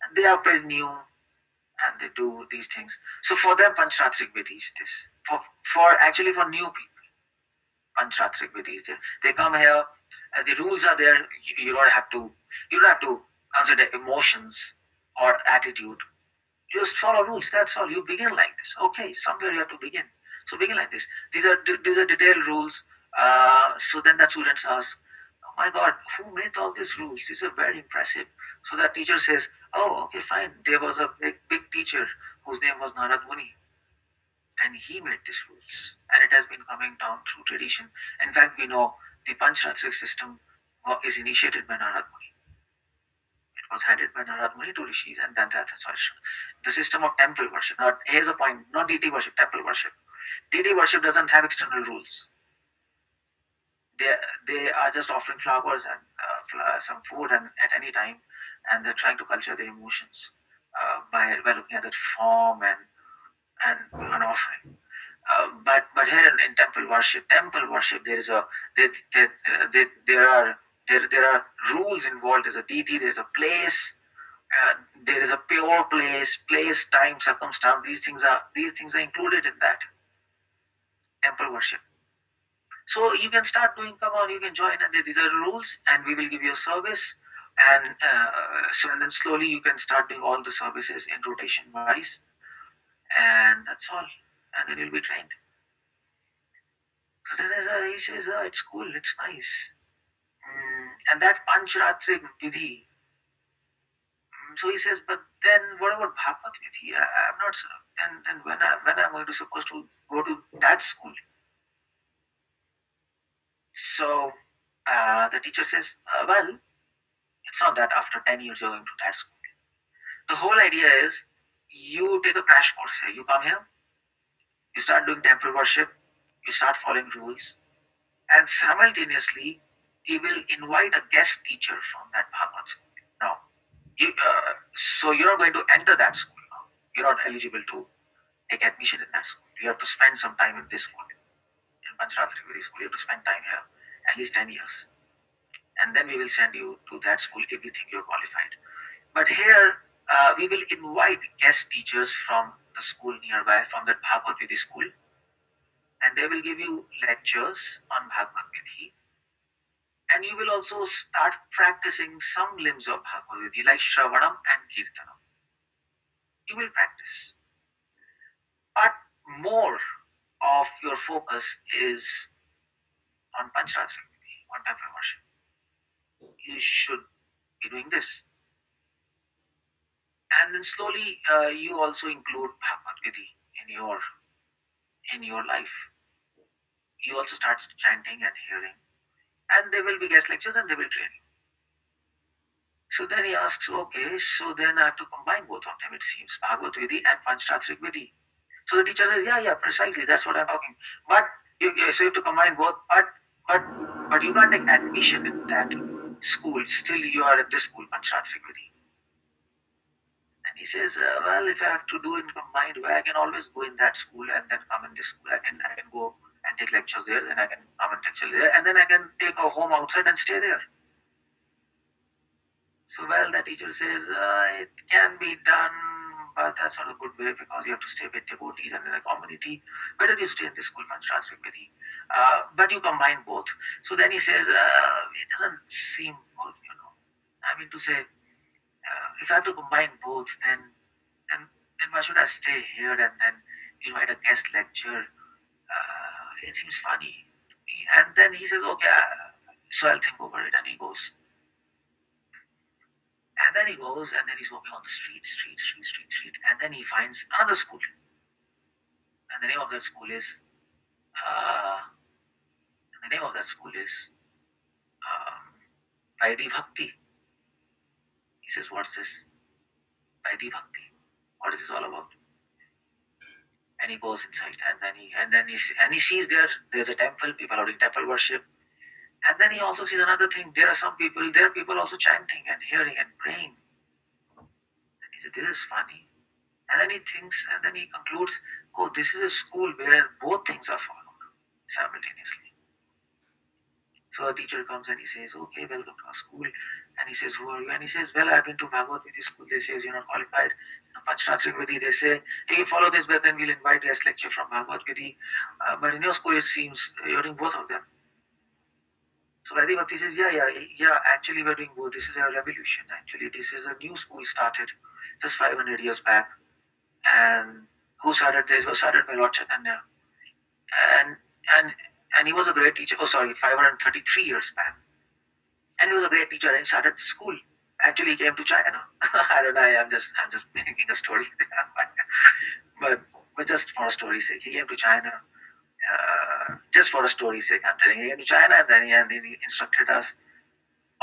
S6: And they are very new, and they do these things. So for them, Panchratrik Vidhi is this. For new people, Panchratrik Vidhi is there. They come here, the rules are there. You don't have to consider emotions or attitude. You just follow rules. That's all. You begin like this. Okay, somewhere you have to begin. So begin like this. These are detailed rules. So then the students ask, "Oh my God, who made all these rules? These are very impressive." So that teacher says, "Oh, okay, fine. There was a big teacher whose name was Narad Muni, and he made these rules, and it has been coming down through tradition. In fact, we know the Panchratrik system is initiated by Narad Muni. Was handed by Narad Muni to Rishis, and then that's why the system of temple worship. Here's a point: not deity worship, temple worship. Deity worship doesn't have external rules. They are just offering flowers and some food and at any time, and they're trying to culture their emotions by looking at that form and an offering. But here in temple worship, there is there are rules involved. There's a deity, there's a place, there is a pure place, time, circumstance. These things are included in that temple worship. So you can start doing. Come on, you can join, and these are the rules, and we will give you a service. And and then slowly you can start doing all the services in rotation wise, and that's all. And then you'll be trained. So then he says, "Oh, it's cool, it's nice." And that Panchratrik Vidhi. So he says, "But then what about Bhagavad Vidhi? I'm not. Then when I'm going to supposed to go to that school?" So the teacher says, "Well, it's not that after 10 years you're going to that school. The whole idea is you take a crash course here. You come here, you start doing temple worship, you start following rules, and simultaneously he will invite a guest teacher from that Bhagavad school. Now, so you're not going to enter that school now. You're not eligible to take admission in that school. You have to spend some time in this school. In Panchratrik Vidhi school, you have to spend time here, at least 10 years. And then we will send you to that school if we think you're qualified. But here, we will invite guest teachers from the school nearby, from that Bhagavad Vidhi school, and they will give you lectures on Bhagavad Vidhi. And you will also start practicing some limbs of Bhagavad Vidhi, like Shravanam and Kirtanam. You will practice. But more of your focus is on Panchratrik Vidhi, on temple worship. You should be doing this. And then slowly you also include Bhagavad Vidhi in your life. You also start chanting and hearing. And there will be guest lectures and they will train you. So then he asks, okay, so then I have to combine both of them, it seems, Bhagavad Vidhi and Panchratrik Vidhi. So the teacher says, yeah, precisely, that's what I'm talking. But so you have to combine both, but you can't take admission in that school. Still you are at this school, Panchratrik Vidhi. And he says, well, if I have to do it in combined way, I can always go in that school and then come in this school. I can go and take lectures there, then I can come and lecture there, and then I can take a home outside and stay there. So, well, the teacher says, it can be done, but that's not a good way because you have to stay with devotees and in a community. Better you stay in this school, Panchratrik Vidhi. But you combine both. So then he says, it doesn't seem good, I mean to say, if I have to combine both, then why should I stay here and then invite a guest lecture? It seems funny to me. And then he says, okay, so I'll think over it, and he goes. And then he goes, and then he's walking on the street, and then he finds another school. And the name of that school is, Vaidhi Bhakti. He says, what's this? Vaidhi Bhakti. What is this all about? And he goes inside, and then he sees there's a temple. People are doing temple worship, And then he also sees another thing. There are people also chanting and hearing and praying. And he said, this is funny. And then he thinks, and then he concludes, oh, this is a school where both things are followed simultaneously. So a teacher comes and he says, okay, welcome to our school. And he says, who are you? And he says, well, I've been to Bhagavatham school. They say you're not qualified. Panchratrik Vidhi, they say, if you follow this, but then we'll invite guest lecture from Bhagavatham. But in your school, it seems you're doing both of them. So Vaidhi Bhakti says, yeah, actually we're doing both. This is a revolution, actually. This is a new school started just 500 years back. And who started this? Was started by Lord Chaitanya. And he was a great teacher. 533 years back. And he was a great teacher and he started school. Actually, he came to China. I don't know, I'm just making a story. but just for a story's sake, he came to China. Just for a story's sake, I'm telling you. He came to China and then he instructed us.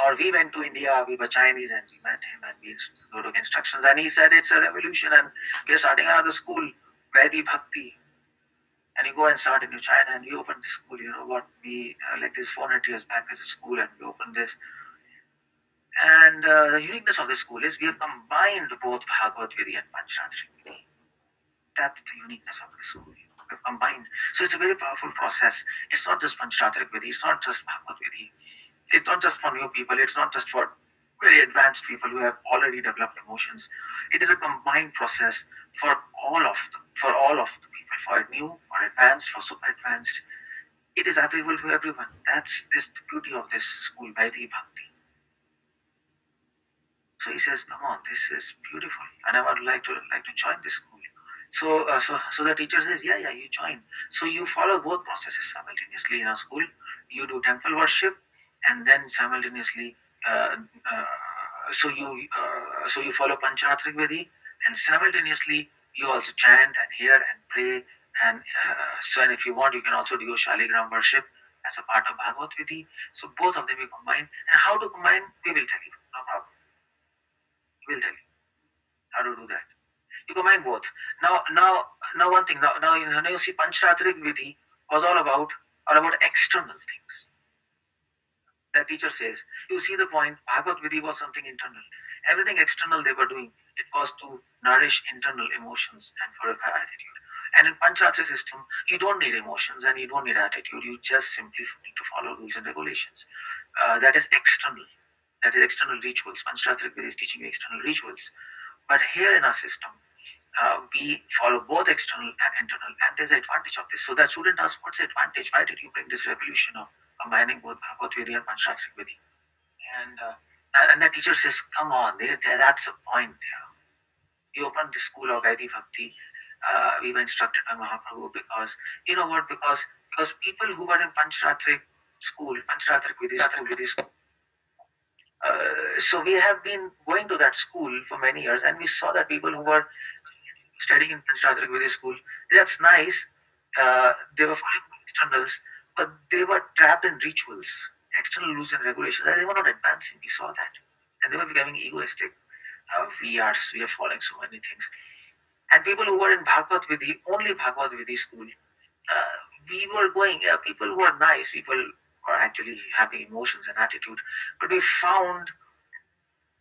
S6: Or we went to India, we were Chinese and we met him and we took instructions. And he said it's a revolution and we are starting another school, Vaidhi Bhakti. And you go and start in China and we opened this school, like this 400 years back as a school and we opened this. And the uniqueness of the school is we have combined both Bhagavad Vidhi and Panchratrik Vidhi. That's the uniqueness of the school. We have combined. So it's a very powerful process. It's not just Panchratrik Vidhi. It's not just Bhagavad Vidhi. It's not just for new people. It's not just for very advanced people who have already developed emotions. It is a combined process for all of the people, for new or advanced, for super advanced. It is available to everyone. That's the beauty of this school, Vaidhi Bhakti. So he says, come on, this is beautiful, and I would like to join this school. So the teacher says, yeah, you join. So you follow both processes simultaneously in our school. You do temple worship, and then simultaneously, so you follow Panchratrik Vidhi, and simultaneously you also chant and hear and pray, and and if you want, you can also do Shaligram worship as a part of Bhagavad Vidhi. So both of them we combine, and how to combine, we will tell you. No problem. We'll tell you how to do that. You combine both. Now one thing. Now you see Panchratrik Vidhi was all about external things. The teacher says, you see the point, Bhagavad Vidhi was something internal. Everything external they were doing, it was to nourish internal emotions and purify attitude. And in Panchratrik system, you don't need emotions and you don't need attitude. You just simply need to follow rules and regulations. That is external. That is external rituals. Panchratrik Vidhi is teaching you external rituals. But here in our system, we follow both external and internal, and there's an advantage of this. So that student asks, what's the advantage? Why did you bring this revolution of combining both Bhagavad Vidhi and Panchratrik Vidhi? And the teacher says, come on, that's the point. You opened the school of Vaidhi Bhakti. We were instructed by Mahaprabhu because, you know what, because people who were in Panchratrik school, Panchratrik Vidhi school, so we have been going to that school for many years, and we saw that people who were studying in Panchratrik Vidhi school, that's nice. They were following externals, but they were trapped in rituals, external rules and regulations. They were not advancing. We saw that, and they were becoming egoistic. We are following so many things. And people who were in Bhagavad Vidhi, only Bhagavad Vidhi school, we were going. People who are nice, people who are actually having emotions and attitude, but we found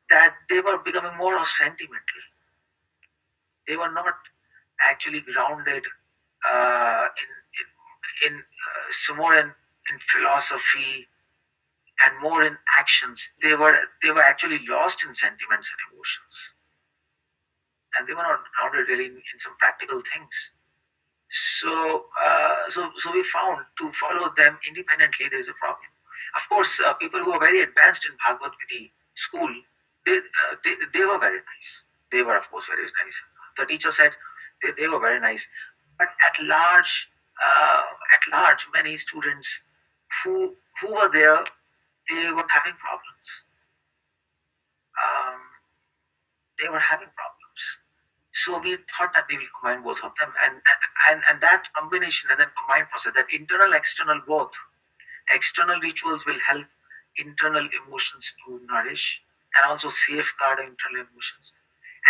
S6: that they were becoming more sentimental. They were not actually grounded in philosophy and more in actions. They were actually lost in sentiments and emotions, and they were not grounded really in some practical things. So we found to follow them independently there is a problem. Of course, people who are very advanced in Bhagavad Vidhi school, they were very nice. They were of course very nice. The teacher said they were very nice, but at large, many students who were there, they were having problems. They were having problems. So we thought that we will combine both of them, and that combination and then combined process, that internal, external both. External rituals will help internal emotions to nourish and also safeguard internal emotions.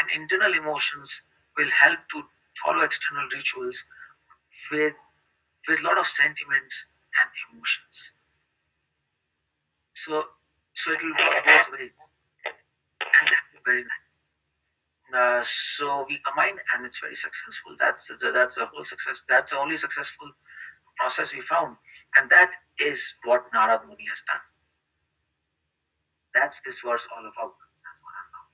S6: And internal emotions will help to follow external rituals with a lot of sentiments and emotions. So it will work both ways, and that's very nice. So we combine, and it's very successful. That's a whole success. That's the only successful process we found, and that is what Narad Muni has done. That's this verse all about. That's what I found.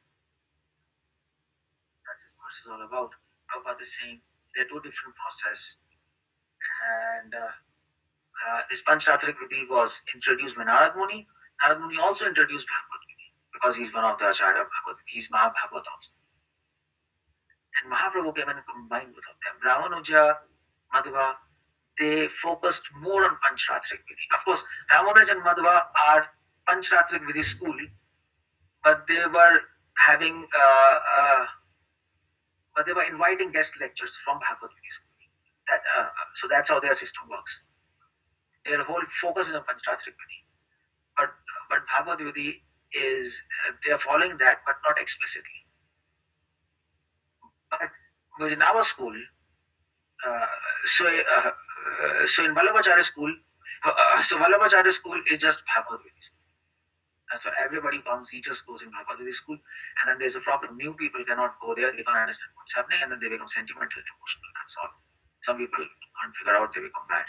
S6: That's this verse is all about. Prabhupada is saying there are two different processes, and this Panchratrik Vidhi was introduced by Narad Muni. Narad Muni also introduced Bhagavad Vidhi because he's one of the Acharya Bhagavad. He's Mahabhagavad also. And Mahaprabhu came and combined both of them. Ramanuja, Madhva, they focused more on Panchratrik Vidhi. Of course, Ramanuja and Madhva are Panchratrik Vidhi school, but they were having, but they were inviting guest lectures from Bhagavad Vidhi school. So that's how their system works. Their whole focus is on Panchratrik Vidhi. But Bhagavad Vidhi is, they are following that, but not explicitly. But within our school, so in Vallabhacharya school, so Vallabhacharya school is just Bhagavad Vidhi school. So everybody comes, he just goes in Bhagavad Vidhi school, and then there's a problem. New people cannot go there, they can't understand what's happening, and then they become sentimental and emotional. That's all. Some people can't figure out, they become bad.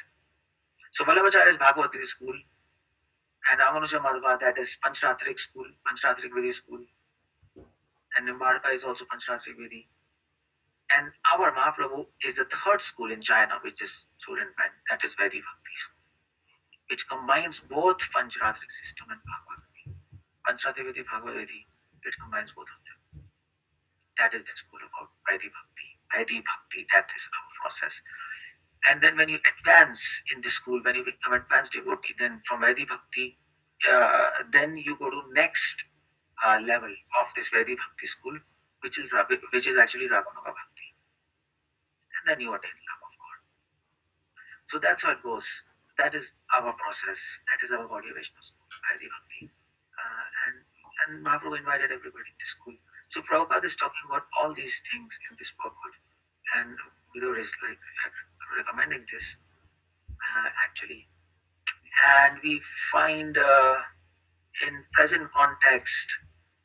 S6: So Vallabhacharya is Bhagavad Vidhi school, and Ramanuja Madhva, that is Panchratrik school, Panchratrik Vidhi school, and Nimbarka is also Panchratrik Vidhi. And our Mahaprabhu is the third school in China, which is student band, that is Vaidhi Bhakti school, which combines both Panchratrik system and Bhagavad Vidhi. Panchratrik Vidhi, Bhagavad Vidhi, it combines both of them. That is the school about Vaidhi Bhakti. Vaidhi Bhakti, that is our process. And then when you advance in the school, when you become advanced devotee, then from Vaidhi Bhakti, then you go to next level of this Vaidhi Bhakti school, which is actually Raganuga Bhakti. And then you attain love of God. So that's how it goes. That is our process. That is our Gaudiya Vaishnava school, Vaidhi Bhakti. And Mahaprabhu invited everybody to school. So Prabhupada is talking about all these things in this purport. And Vidura is like recommending this actually. And we find in present context,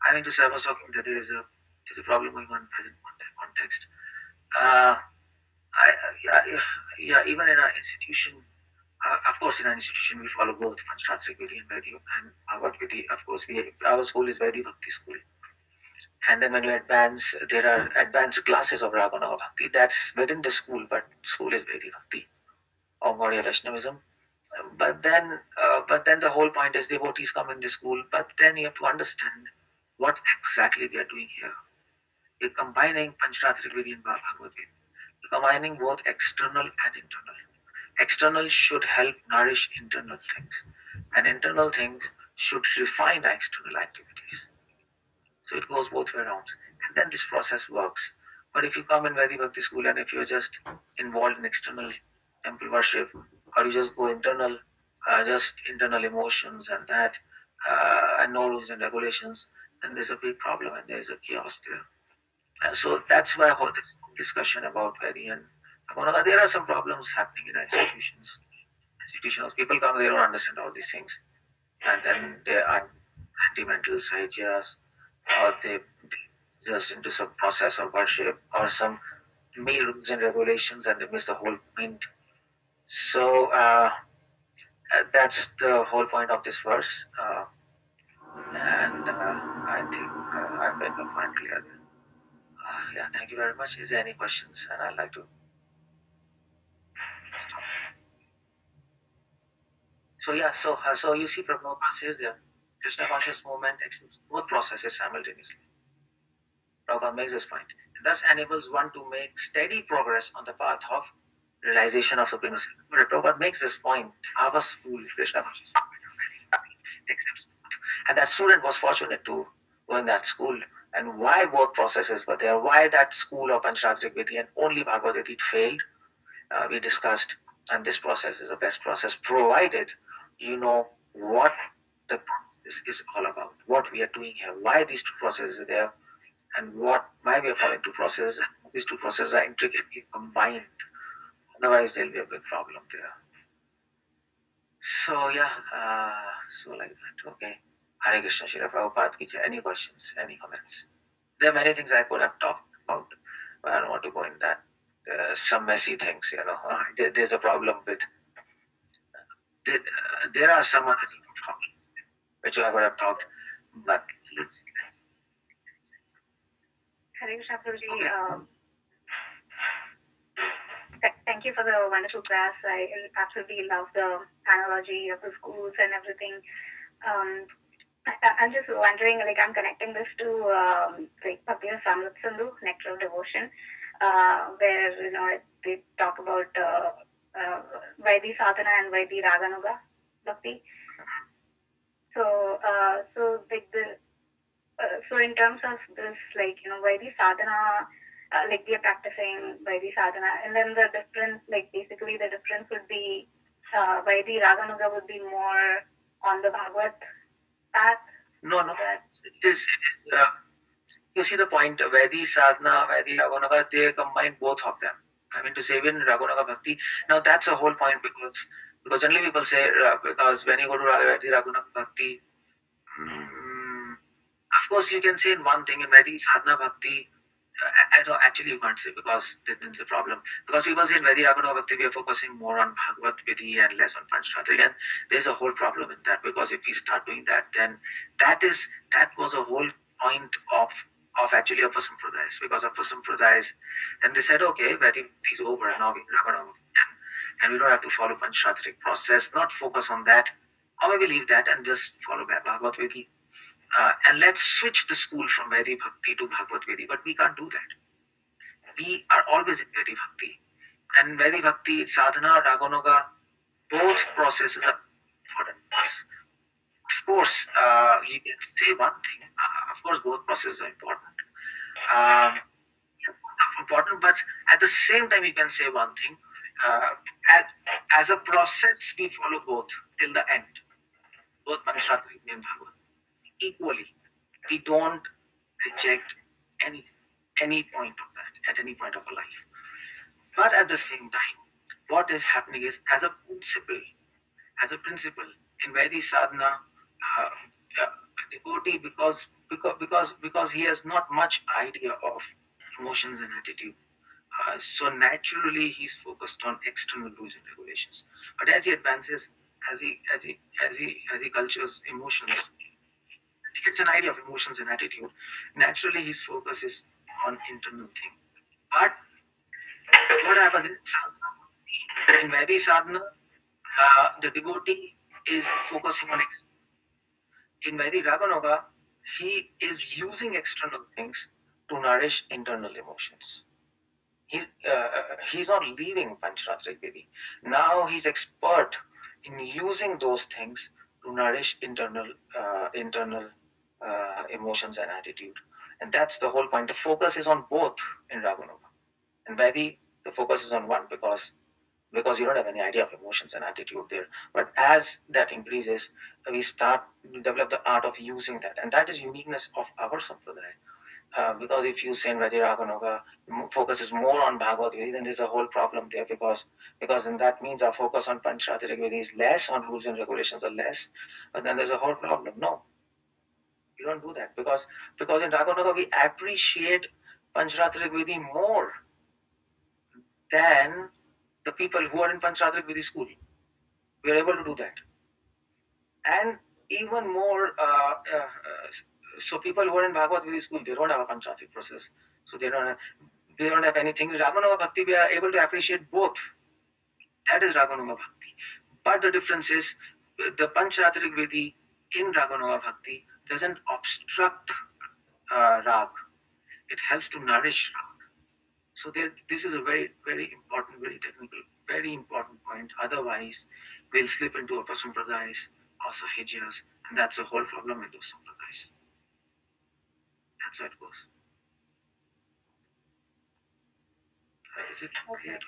S6: I mean to say, I was talking that there's a problem going on in present context. Even in our institution, of course, in our institution we follow both Panchratrik Vidhi and Vaidhi and Bhagavad Vidhi. Of course, our school is Vaidhi Bhakti school. And then when you advance, there are advanced classes of Raganuga Bhakti. That's within the school, but school is Vaidhi Bhakti or Gaudiya Vaishnavism. But then the whole point is devotees come in the school. But then you have to understand what exactly we are doing here. We're combining Panchratrik Vidhi and Bhagavad Vidhi. We're combining both external and internal. External should help nourish internal things, and internal things should refine our external activities. So it goes both way around, and then this process works. But if you come in Vaidhi Bhakti school and if you're just involved in external temple worship, or you just go internal, just internal emotions and that, and no rules and regulations, then there's a big problem and there's a chaos there. And so that's why I hold this discussion about Vaidhi and Raganuga. There are some problems happening in our institutions. Institutional people come, they don't understand all these things, and then they are sentimental ideas, or they just into some process of worship or some mere rules and regulations, and they miss the whole point. So that's the whole point of this verse, and I think I've made my point clear. Yeah, thank you very much. Is there any questions? And I'd like to stop. So yeah, so you see, Prabhupada says there, Krishna conscious movement accepts both processes simultaneously. Prabhupada makes this point. And thus enables one to make steady progress on the path of realization of supremacy. But Prabhupada makes this point. Our school, Krishna conscious movement, accepts both. And that student was fortunate to go in that school. And why both processes were there, why that school of Panchratrik Vidhi and only Bhagavad Gita failed, we discussed. And this process is the best process, provided you know what the process is all about, what we are doing here, why these two processes are there, and why we are following two processes. These two processes are intricately combined. Otherwise, there'll be a big problem there. So yeah. So like that. Okay. Hare Krishna, Srila Prabhupada ki jai. Any questions? Any comments? There are many things I could have talked about, but I don't want to go in that. Some messy things, There's a problem with. There are some other problems which I would have talked, but
S2: Hare Krishna, Prabhuji.
S6: Okay.
S2: Thank you for the wonderful class. I absolutely love the analogy of the schools and everything. I'm just wondering, like, I'm connecting this to like Bhakti Samrat Sindhu, Nectar of Devotion, where they talk about Vaidi Sadhana and Vaidi Raganuga Bhakti. So, so in terms of this, like, Vaidi Sadhana, like we are practicing Vaidi Sadhana, and then the difference, like basically the difference would be Vaidi Raganuga would be more on the Bhagavad path.
S6: No. It is. You see the point. Vaidi Sadhana, Vaidi Raganuga, they combine both of them. I mean to say, even Raganuga Bhakti. Now that's a whole point because generally people say because when you go to Vaidi Raganuga Bhakti, of course you can say in one thing in Vaidi Sadhana Bhakti. Actually, you can't say because there's a problem. Because people say in Vaidi Raganuga Bhakti we are focusing more on Bhagavad Vidhi and less on Panchratri. Again, there's a whole problem in that because if we start doing that, then that was a whole point of actually Upper Sampradayas. Because Upper Sampradayas, and they said, okay, Vaidi Bhakti is over, now we Raganuga Bhakti, and we don't have to follow Panchratri process, not focus on that, or maybe leave that and just follow Bhagavad Vidhi. And let's switch the school from Vaidi Bhakti to Bhagavad Vidhi, but we can't do that. We are always in Vaidi Bhakti. And Vaidi Bhakti, Sadhana, Raganuga, both processes are important to us. Of course, you can say one thing. Of course, both processes are important. Important, but at the same time, you can say one thing. As a process, we follow both till the end. Both Panchratri and Bhagavad. Equally, we don't reject any point of that at any point of our life. But at the same time, what is happening is as a principle in Vaidi Sadhana, devotee because he has not much idea of emotions and attitude. So naturally he's focused on external rules and regulations. But as he advances, as he cultures emotions, he gets an idea of emotions and attitude. Naturally, his focus is on internal thing. But what happens in sadhana? In Vaidi sadhana, the devotee is focusing on external. In Vaidi Raganuga, he is using external things to nourish internal emotions. He's not leaving Panchratrik Vidhi. Now he's expert in using those things to nourish internal emotions and attitude. And that's the whole point. The focus is on both in Raganuga. In Vaidi, the focus is on one because you don't have any idea of emotions and attitude there. But as that increases, we start to develop the art of using that. And that is uniqueness of our Sampradaya. Because if you say in Vaidi Raganuga, focus is more on Bhagavad Vidhi, then there's a whole problem there because then that means our focus on Panchratrik Vidhi is less, on rules and regulations are less. But then there's a whole problem. No. You don't do that because in Raganuga we appreciate Panchratrik Vidhi more than the people who are in Panchratrik Vidhi school. We are able to do that. And even more, so people who are in Bhagavad Vidhi school, they don't have a Panchratrik process. So they don't have anything. In Raganuga Bhakti, we are able to appreciate both. That is Raganuga Bhakti. But the difference is, the Panchratrik Vidhi in Raganuga Bhakti doesn't obstruct Rag. It helps to nourish Rag. So this is a very, very important, very technical, very important point. Otherwise, we'll slip into Upper Sampradayas or Sahajyas, and that's the whole problem with those Sampradayas. That's how it goes. Is it clear?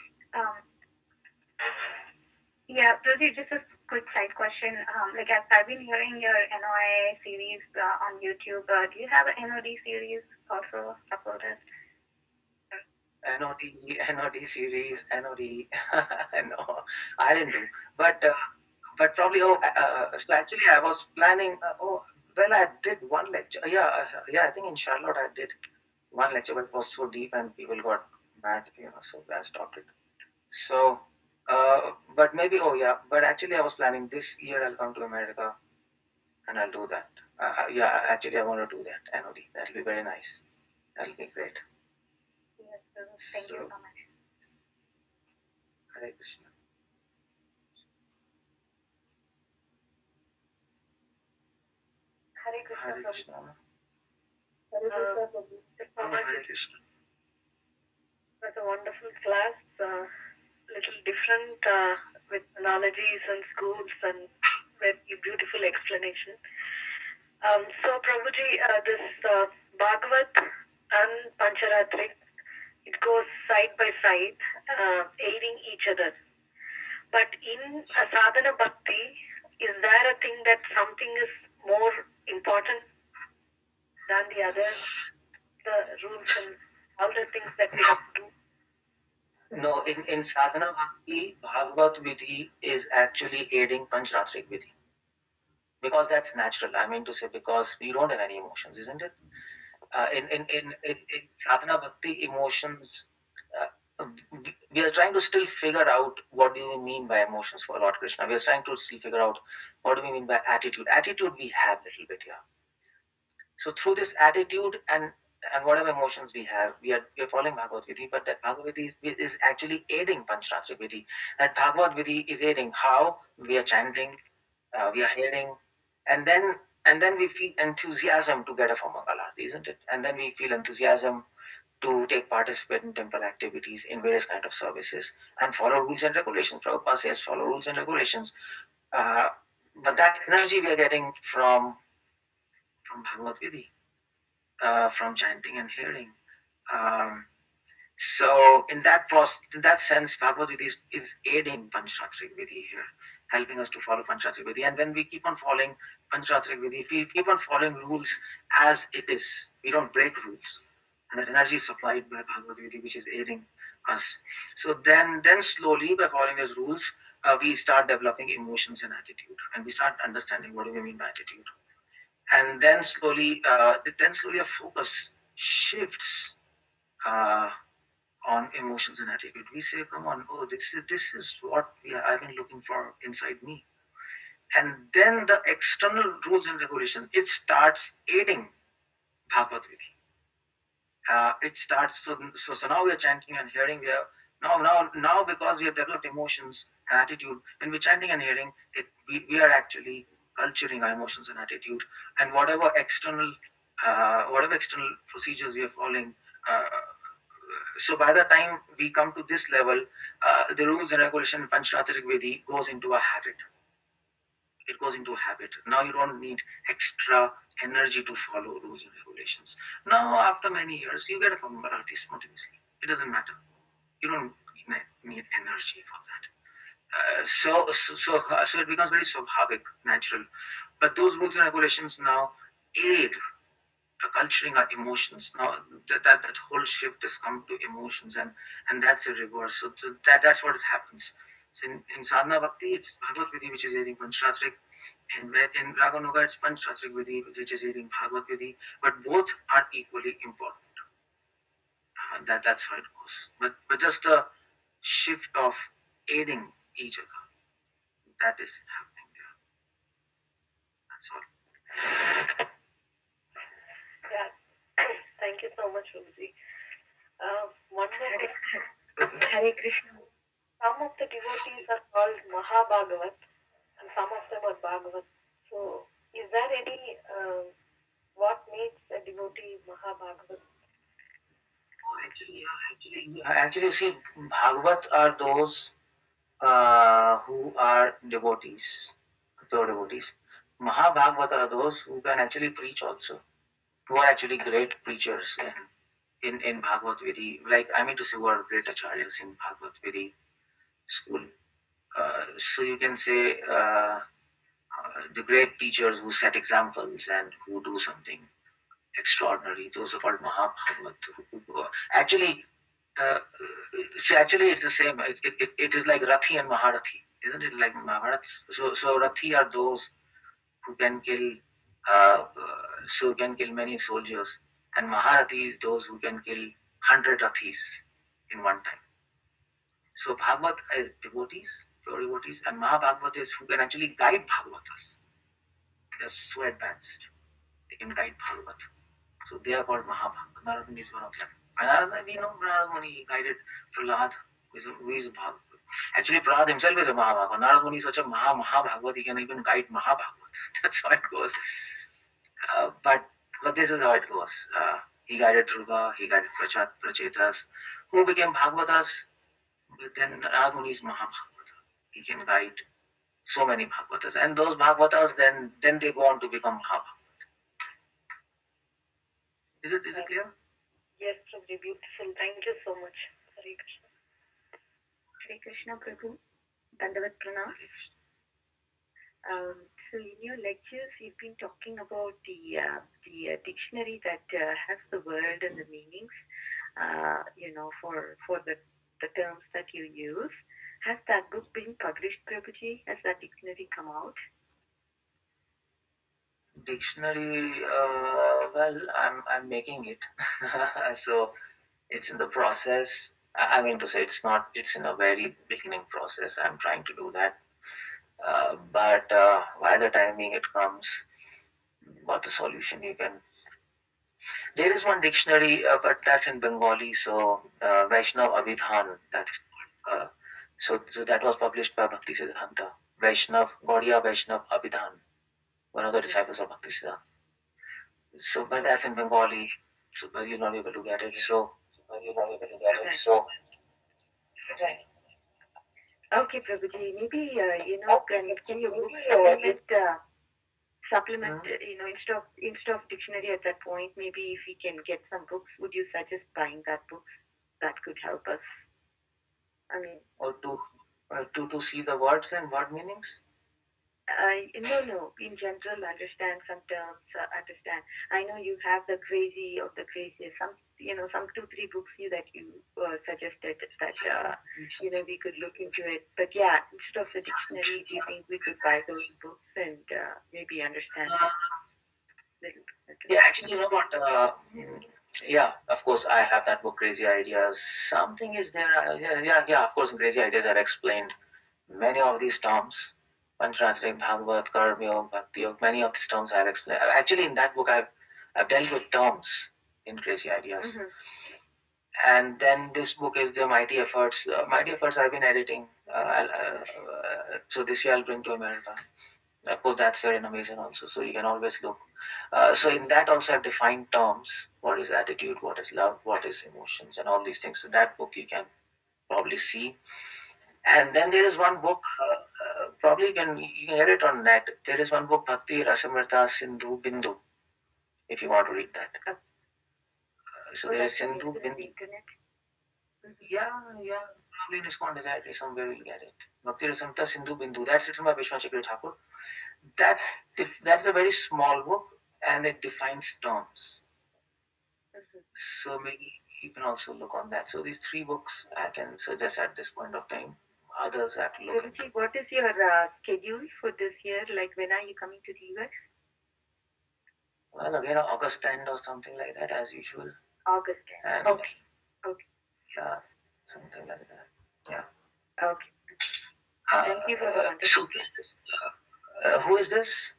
S2: Yeah, Prabhuji, just a quick side question. Like I've been hearing your NOI series on YouTube. Do you have an NOD series also uploaded?
S6: NOD series, NOD. No, I didn't do. But but probably, so actually I was planning, I did one lecture. I think in Charlotte I did one lecture, but it was so deep and people got mad, so I stopped it. So, but maybe, but actually I was planning this year I'll come to America and I'll do that. Actually I want to do that, NOD. That'll be very nice. That'll be great.
S2: Yes, thank you so much.
S6: Hare Krishna.
S2: Hare Krishna.
S6: Hare Krishna.
S2: Hare
S6: Krishna.
S2: It was a wonderful class, little different with analogies and schools and very beautiful explanation. So Prabhuji, this Bhagavat and Pancharatrik, it goes side by side, aiding each other. But in a sadhana bhakti, is there a thing that something is more important than the other? The rules and all the things that we have to do?
S6: No, in sadhana bhakti, Bhagavat Vidhi is actually aiding Pancharatrik Vidhi. Because that's natural. I mean to say, because you don't have any emotions, isn't it? In sadhana bhakti, emotions, we are trying to still figure out what do we mean by emotions for Lord Krishna. We are trying to still figure out what do we mean by attitude. Attitude we have a little bit here. So through this attitude and whatever emotions we have, we are following Bhagavad Vidhi, but that Bhagavad Vidhi is actually aiding Pancharatrik Vidhi. That Bhagavad Vidhi is aiding how we are chanting, we are hearing, and then we feel enthusiasm to get a form of Alarti, isn't it? And then we feel enthusiasm to participate in temple activities, in various kind of services, and follow rules and regulations. Prabhupada says follow rules and regulations. But that energy we are getting from Bhagavad Vidhi, from chanting and hearing. So in that sense, Bhagavad Vidhi is aiding Pancharatrik Vidhi here, helping us to follow Pancharatrik Vidhi. And when we keep on following Pancharatrik Vidhi, if we keep on following rules as it is, we don't break rules. And that energy is supplied by Bhagavad Vidhi, which is aiding us. So then slowly, by following those rules, we start developing emotions and attitude. And we start understanding what do we mean by attitude. And then slowly a focus shifts on emotions and attitude. We say, come on, this is what I've been looking for inside me. And then the external rules and regulations, it starts aiding Bhagavad Vidhi. It starts, so now we are chanting and hearing, we are now because we have developed emotions and attitude, when we're chanting and hearing, we are actually culturing our emotions and attitude, and whatever external procedures we are following, so by the time we come to this level, the rules and regulation Pancharatrik Vidhi goes into a habit. It goes into a habit. Now you don't need extra energy to follow rules and regulations. Now after many years, you get a form of Bharati spontaneously. It doesn't matter. You don't need energy for that. So it becomes very swabhavik, natural. But those rules and regulations now aid culturing our emotions. Now that whole shift has come to emotions, and that's a reverse. So that's what it happens. So in sadhana bhakti, it's Bhagavad Vidhi which is aiding Pancharatrik. In Raganuga, it's Pancharatrik Vidhi which is aiding Bhagavad Vidhi. But both are equally important. That's how it goes. But just a shift of aiding each other. That is happening there. That's all.
S2: Yeah. Thank you so much, Prabhuji. One more thing. Hare Krishna. Some of the devotees are called Mahabhagavat and some of them are Bhagavat. So, is there any, what makes a devotee Mahabhagavat?
S6: Actually, see, Bhagavat are those who are devotees, pure devotees. Mahabhagavat are those who can actually preach also, who are actually great preachers in Bhagavad Vidhi. Like, I mean to say, who are great acharyas in Bhagavad Vidhi school. So you can say the great teachers who set examples and who do something extraordinary. Those are called Mahabhagavat. Actually, it's the same. It is like Rathi and Maharathi. isn't it? Like Mahabharata. So Rathi are those who can kill many soldiers, and Maharathi is those who can kill 100 Rathis in one time. So Bhagavat is devotees, pure devotees, and Mahabhagavat is who can actually guide Bhagavatas. They're so advanced. They can guide Bhagavat. So they are called Mahabhagavat. Narad Muni is one of them. And we know Narad Muni, he guided Prahlad, who is Bhagavat. Actually, Prahlad himself is a Mahabhagavat. Narad Muni is such a Mahabhagavat, he can even guide Mahabhagavat. That's how it goes. But this is how it goes. He guided Dhruva, he guided Prachetas, who became Bhagavatas. But then Narad Muni is Mahabhagavata. He can guide so many Bhagavatas. And those Bhagavatas, then they go on to become Mahabhagavata. Is it clear?
S2: Yes, Prabhuji, beautiful. Thank you so much. Hare Krishna. Hare Krishna, Prabhu. Dandavat Pranam. So in your lectures, you've been talking about the dictionary that has the word and the meanings, for the terms that you use. Has that book been published, Prabhuji? Has that dictionary come out?
S6: Dictionary, well, I'm making it. So it's in the process. I mean to say it's in a very beginning process. I'm trying to do that. But by the timing it comes, what the solution you can. There is one dictionary, but that's in Bengali. So Vaishnav Abhidhan, that is so that was published by Bhakti Siddhanta. Gaudiya Vaishnav Abhidhan, one of the disciples of Bhakti Siddhanta. So, but that's in Bengali. So, but you're not able to get it.
S2: Okay, Prabhuji. Maybe can you supplement? Instead of dictionary at that point, maybe if we can get some books, would you suggest buying that book? That could help us. I mean,
S6: or to see the words and word meanings.
S2: No. In general, understand some terms. Understand. I know you have the crazy of the craziest. Some 2-3 books that you suggested that we could look into it. But yeah, instead of the dictionary, do you think we could buy those books and maybe understand it?
S6: Yeah, actually, you know what? Yeah, of course, I have that book, Crazy Ideas. Something is there. Yeah. Of course, in Crazy Ideas, I've explained many of these terms. Panchratrik, Bhagavat, Karma Yoga, Bhakti Yoga, many of these terms I've explained. Actually, in that book, I've dealt with terms in Crazy Ideas. Mm-hmm. And then this book is the Mighty Efforts. Mighty Efforts I've been editing. So this year I'll bring to America. Of course, that's there in Amazon also. So you can always look. So in that also I've defined terms. What is attitude? What is love? What is emotions? And all these things. So that book you can probably see. And then there is one book, probably you can get it on net. There is one book, Bhakti Rasamrita Sindhu Bindu, if you want to read that. So there is Sindhu Bindu. Yeah, probably in ISKCON Desire somewhere we'll get it. Bhakti Rasamrita Sindhu Bindu. That's written by Vishwachakra Thakur. That's a very small book and it defines terms. So maybe you can also look on that. So these 3 books I can suggest at this point of time. Others have to look into.
S2: What is your schedule for this year? Like, when are you coming to the US?
S6: Well, again, August 10 or something like that, as usual.
S2: August 10. Okay.
S6: Yeah, something like that. Yeah.
S2: Okay. Thank you for the wonderful.
S6: So who is this?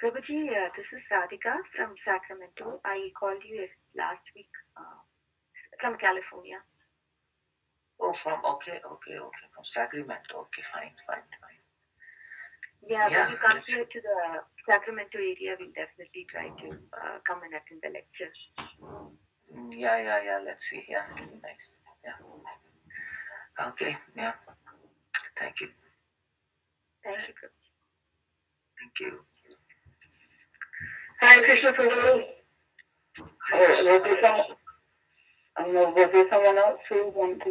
S2: Prabhuji, this is Radhika from Sacramento. I called you last week from California.
S6: Oh, okay, from Sacramento. Okay, fine.
S2: Yeah, when you come here to the Sacramento area, we'll definitely try to come and attend the lecture.
S6: Yeah, let's see. Yeah, it'll be nice. Yeah. Okay, yeah. Thank you.
S2: Thank you, Prabhuji.
S6: Thank you.
S5: Hi, Krishna Prabhu. Was there someone else who wanted to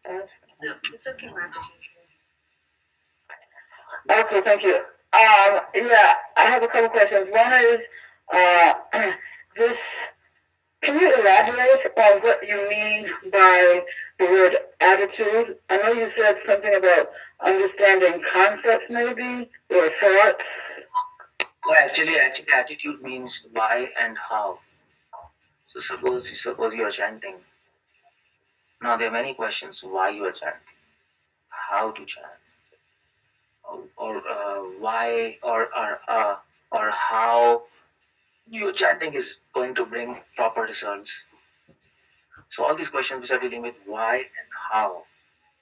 S5: ask?
S3: It's okay, Mataji.
S5: Okay, thank you. I have a couple questions. One is this. Can you elaborate on what you mean by the word attitude. I know you said something about understanding concepts, maybe, or thoughts.
S6: Well, actually, attitude means why and how. So suppose you are chanting. Now there are many questions: why you are chanting, how to chant, or why, or how your chanting is going to bring proper results. So all these questions which are dealing with why and how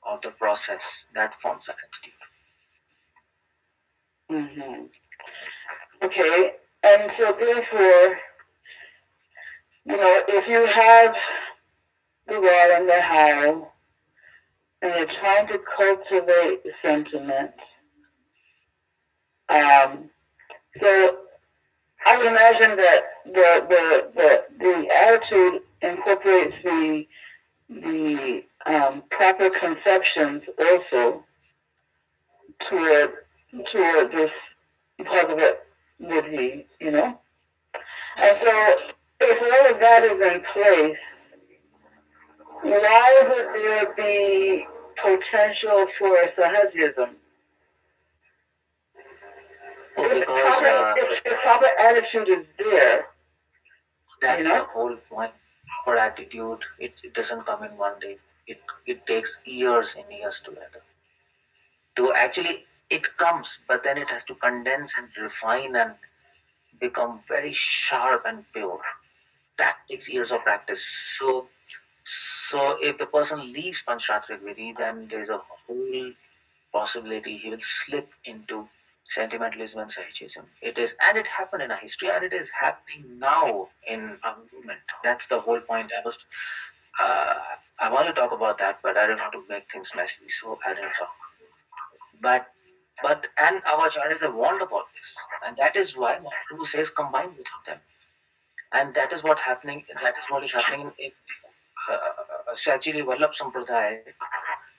S6: of the process, that forms an attitude.
S5: Mm-hmm. Okay, and so therefore, if you have the why and the how, and you're trying to cultivate sentiment, so I would imagine that the attitude incorporates the proper conceptions also toward this Bhagavatham, And so if all of that is in place, why would there be potential for sahajism?
S6: Because
S5: if the proper attitude is there,
S6: that's the whole point. For attitude, it doesn't come in one day. It takes years and years together. To actually, it comes, but then it has to condense and refine and become very sharp and pure. That takes years of practice. So if the person leaves Panchratric Vidhi, then there's a whole possibility he will slip into sentimentalism and sahajism. And it happened in our history, and it is happening now in our movement. That's the whole point. I want to talk about that, but I don't want to make things messy, so I didn't talk. And our acharyas have warned about this, and that is why Mahaprabhu says combine with them, and that is what is happening in actually Vallabh Sampradaya.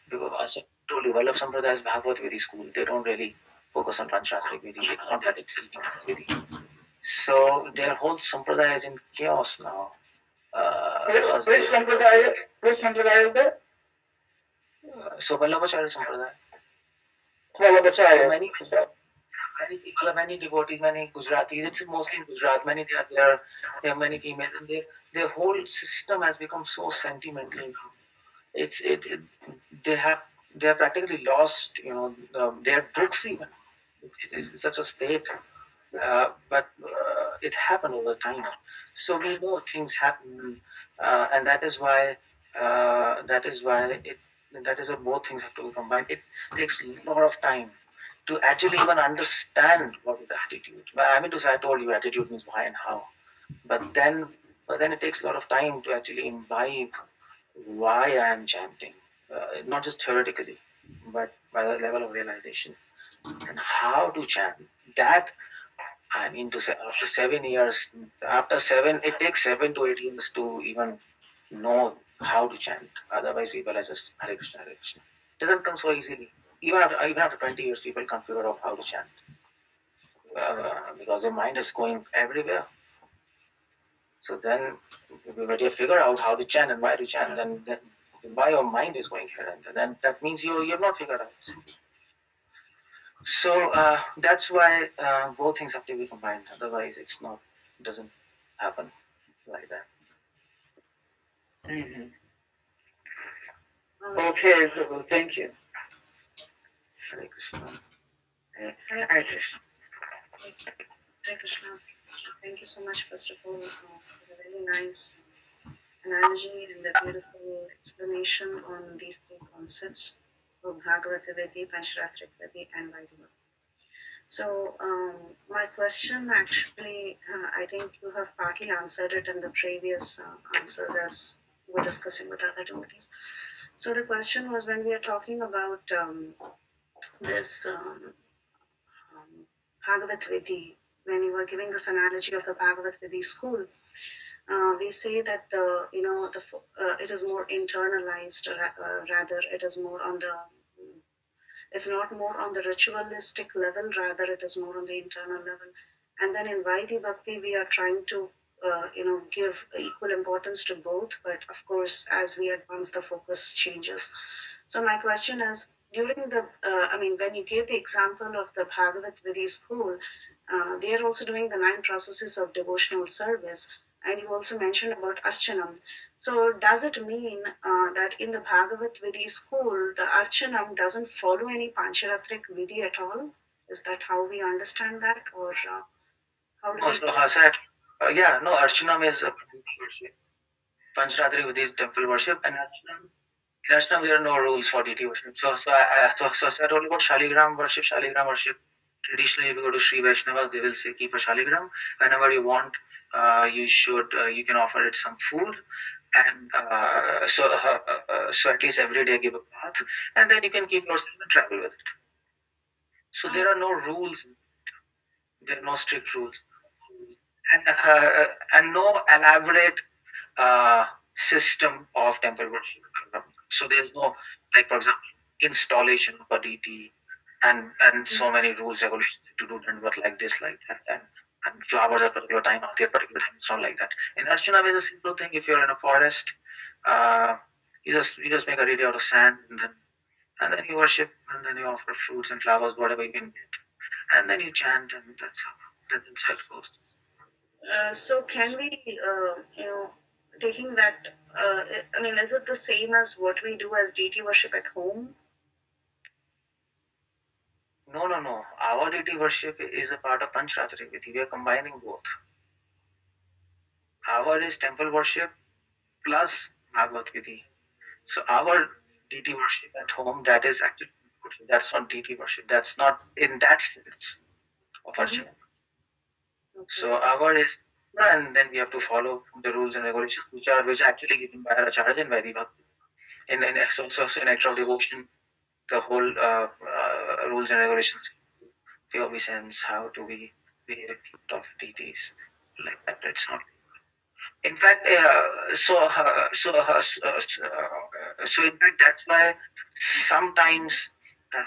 S6: Because I told you, Vallabh Sampradaya is Bhagavad Vidhi school. They don't really focus on Panchratric Vidhi. It's not that exists Vidhi. So their whole Sampradaya is in chaos now.
S5: Which Sampradaya is that?
S6: So Vallabhacharya Sampradaya.
S5: Vallabhacharya.
S6: Many people, many devotees, many Gujaratis. It's mostly in Gujarat. Many there are many females, and their whole system has become so sentimental now. They have practically lost, their books even. It's such a state, but it happened over time. So we know things happen, and that is why both things have to be combined. It takes a lot of time to actually even understand what is attitude. I mean to say, I told you attitude means why and how, but then it takes a lot of time to actually imbibe why I am chanting, not just theoretically, but by the level of realization, and how to chant. That, I mean to say, after 7 years, it takes 7 to 8 years to even know how to chant. Otherwise, people are just Hare Krishna, Hare Krishna. It doesn't come so easily. Even after 20 years, people can't figure out how to chant, because their mind is going everywhere. So then, when you figure out how to chant and why to chant, then why your mind is going here and there, then that means you have not figured out. So that's why both things have to be combined. Otherwise, it doesn't happen like that.
S5: Mm-hmm. Okay, so thank you.
S6: Hare Krishna.
S3: Hare Krishna. Thank you so much, first of all, for the very nice analogy and the beautiful explanation on these three concepts of Bhagavata Vidhi, Pancharatric Vidhi, and Vaidhi Bhakti. So, my question actually, I think you have partly answered it in the previous answers as we were discussing with other devotees. So, the question was when we are talking about this Bhagavat Vidhi, when you were giving this analogy of the Bhagavat Vidhi school, we say that it is more internalized, rather it is more on the, it's not more on the ritualistic level, rather it is more on the internal level. And then in Vaidhi Bhakti, we are trying to give equal importance to both, but of course, as we advance, the focus changes. So my question is, during the, when you gave the example of the Bhagavat Vidhi school, they are also doing the 9 processes of devotional service, and you also mentioned about Archanam. So does it mean that in the Bhagavat Vidhi school, the Archanam doesn't follow any Pancharatrik Vidhi at all? Is that how we understand that, or how do we?
S6: No, Archanam is worship. Pancharatri Vidhi is temple worship, and in Archanam there are no rules for deity worship. So I told you about Shaligram worship. Shaligram worship. Traditionally, if you go to Sri Vaishnavas, they will say keep a Shaligram. Whenever you want, you can offer it some food, and so at least every day give a bath, and then you can keep yourself and travel with it. So there are no rules. There are no strict rules, and no elaborate system of temple worship. So there's no, like for example, installation of a deity and so many rules, regulations to do dandavat like this, like that, and flowers at particular time, after a particular time. It's not like that. In Archana is a simple thing. If you're in a forest, you just make a deity out of sand, and then you worship, and then you offer fruits and flowers, whatever you can get, and then you chant, and that's how it goes.
S3: So can we, taking that, is it the same as what we do as deity worship at home?
S6: No. Our deity worship is a part of Panchratri Vidhi. We are combining both. Our is temple worship plus Bhagavat Vidhi. So our deity worship at home, that is actually, that's not deity worship. That's not in that sense of Archana. Okay. So our is, and then we have to follow the rules and regulations which are actually given by our Acharya and Vaidhi Bhakti. In Nectar of Devotion, the whole rules and regulations, the obeisance, how to be behave in front of deities, like that. It's not. In fact, so in fact, that's why sometimes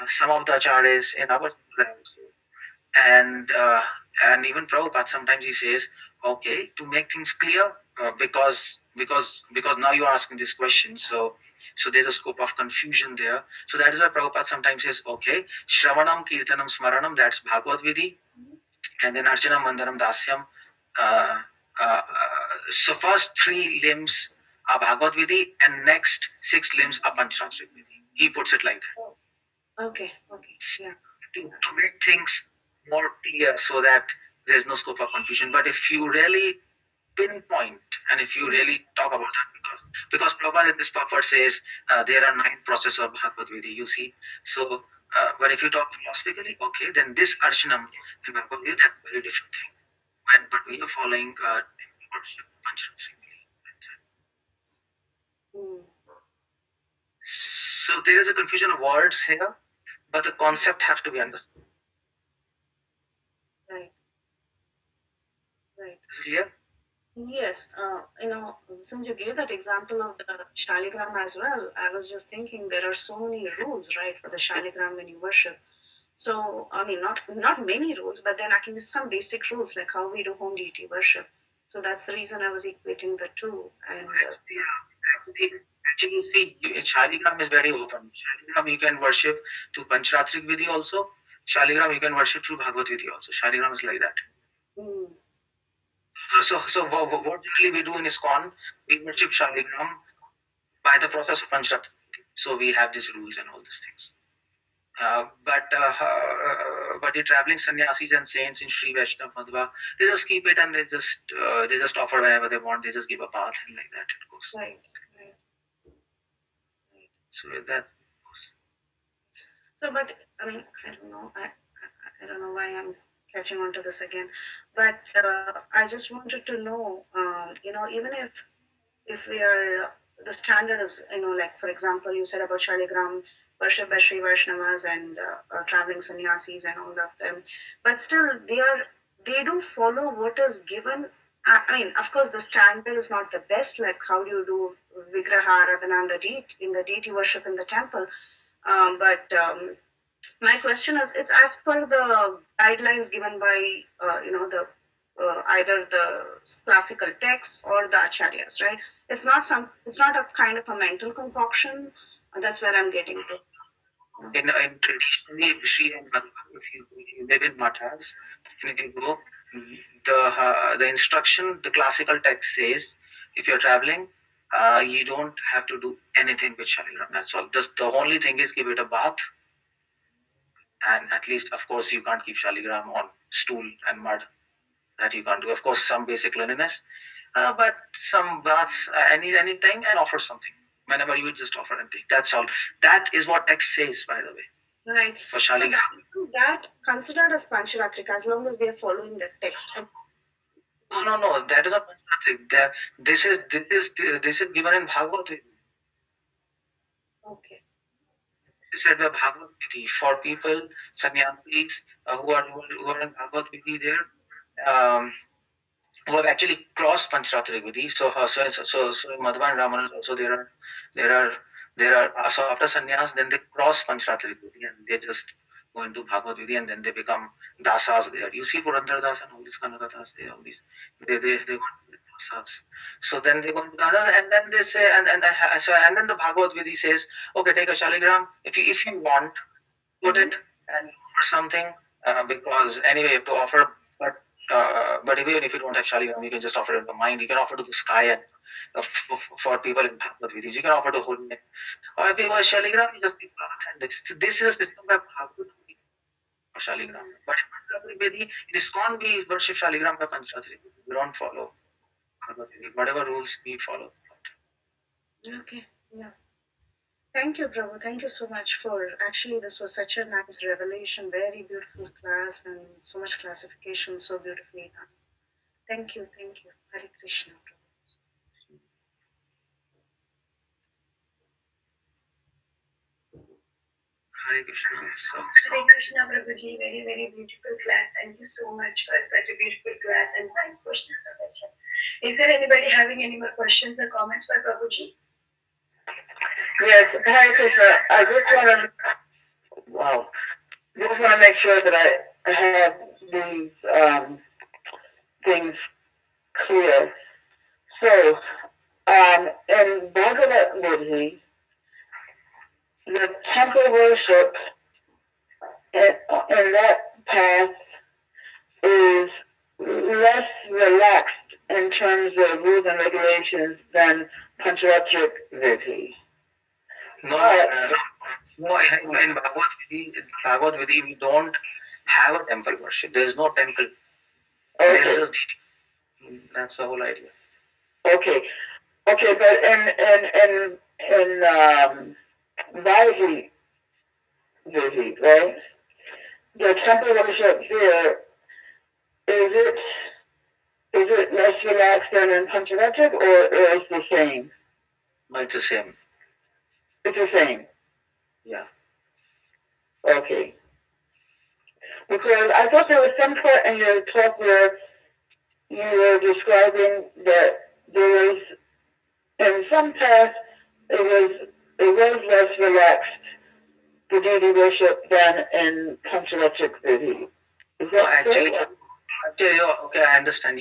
S6: some of the acharyas in our and even Prabhupada, sometimes he says, okay, to make things clear, because now you are asking this question, so there's a scope of confusion there. So that is why Prabhupada sometimes says, okay, Shravanam, Kirtanam, Smaranam, that's Bhagavad Vidhi, and then Archanam, Vandanam, Dasyam. So first 3 limbs are Bhagavad Vidhi, and next 6 limbs are Panchratrik Vidhi. He puts it like that.
S3: Okay, yeah.
S6: To make things more clear so that there's no scope of confusion. But if you really pinpoint and if you really talk about that, because Prabhupada in this purport says there are 9 processes of Bhagavad Vidhi, you see. So, but if you talk philosophically, okay, then this Archanam in Bhagavad Vidhi, that's a very different thing. But we are following Panchratri. So there is a confusion of words here, but the concept has to be understood.
S3: Right.
S6: Clear?
S3: Yes. Since you gave that example of the Shaligram as well, I was just thinking there are so many rules, right, for the Shaligram when you worship. So, not many rules, but then at least some basic rules, like how we do home deity worship. So that's the reason I was equating the two. And
S6: actually, you see, Shaligram is very open. Shaligram you can worship to Panchratrik Vidhi also. Shaligram you can worship through Bhagavad Vidhi also. Shaligram is like that. So what generally we do in ISKCON, we worship Shaligram by the process of Panchratrik. So we have these rules and all these things. But the traveling sannyasis and saints in Sri Vaishnava Madhva, they just keep it and they just offer whenever they want. They just give a path and like that it goes.
S3: Right.
S6: So that's.
S3: So, but I don't know. I don't know why I'm catching on to this again. But I just wanted to know, even if we are, the standard is, like for example, you said about Shaligram, worship by Sri Vaishnavas and traveling sannyasis and all of them, but still they do follow what is given. Of course, the standard is not the best, like how do you do Vigraha Aradhana in the deity worship in the temple. But my question is, it's as per the guidelines given by, the either the classical texts or the acharyas, right? It's not a kind of a mental concoction. That's where I'm getting to.
S6: In traditionally, Sri and Madhva, if you live in mathas, and if you go, the instruction, the classical text says, if you're traveling, you don't have to do anything with shaligram. That's all. Just the only thing is give it a bath, and at least, of course, you can't keep shaligram on stool and mud. That you can't do. Of course, some basic cleanliness, but some baths, anything, and offer something. Whenever you just offer anything. That's all. That is what text says, by the way.
S3: Right.
S6: For shaligram.
S3: So that considered as Pancharatrika as long as we are following the text.
S6: No. That is not Pancharatrika. This is given in Bhagavatham.
S3: Okay.
S6: This is said by Bhagavad Gita for people, sannyasis, who are in Bhagavad Gita there. Who have actually crossed Pancharatric Vidhi. So in Madhva and Ramanuja also there are so after sannyas then they cross Pancharatric Vidhi and they just go into Bhagavad Vidhi and then they become dasas there. You see Purandara Das and all these Kanagatas, they go into dasas. So then they go into dasas and then they say and then the Bhagavad Vidhi says, okay, take a shaligram if you want, put it and offer something because anyway you have to offer. But even if you don't have shaligram, you can just offer it in the mind. You can offer to the sky and for people in Bhagavad Vidis. You can offer to holy name. Or if you have shaligram, you just give bath. And this is a system by Bhagavad Gita for shaligram. But in Pancharatric Vedi, it is can't be worship shaligram by Pancharatric. We don't follow Bhagavad Gita. Whatever rules we follow.
S3: Okay. Yeah. Thank you, Prabhu. Thank you so much for actually this was such a nice revelation, very beautiful class and so much classification, so beautifully done. Thank you. Hare Krishna, Prabhu.
S6: Hare Krishna.
S1: Hare Krishna, Prabhuji. Very, very beautiful class. Thank you so much for such a beautiful class and nice question answer session. Is there anybody having any more questions or comments for Prabhuji?
S5: Yes, Hare Krishna. I just want to make sure that I have these things clear. So, in Bhagavatham, the temple worship in that path is less relaxed in terms of rules and regulations than Pancharatric Vidhi.
S6: No, in Bhagavad Gita, we don't have a temple worship. There is no temple.
S5: Okay.
S6: There is just deity. That's the whole idea.
S5: Okay, but in Vaidhi Vidhi, right? The temple worship here, is it less relaxed than in Pancharatric or is the same?
S6: No, it's the same.
S5: It's the same.
S6: Yeah.
S5: Okay. Because I thought there was some part in your talk where you were describing that there was, in some paths, it was less relaxed, the deity worship, than in Pancharatric Vidhi. Is that correct?
S6: Actually, okay, I understand.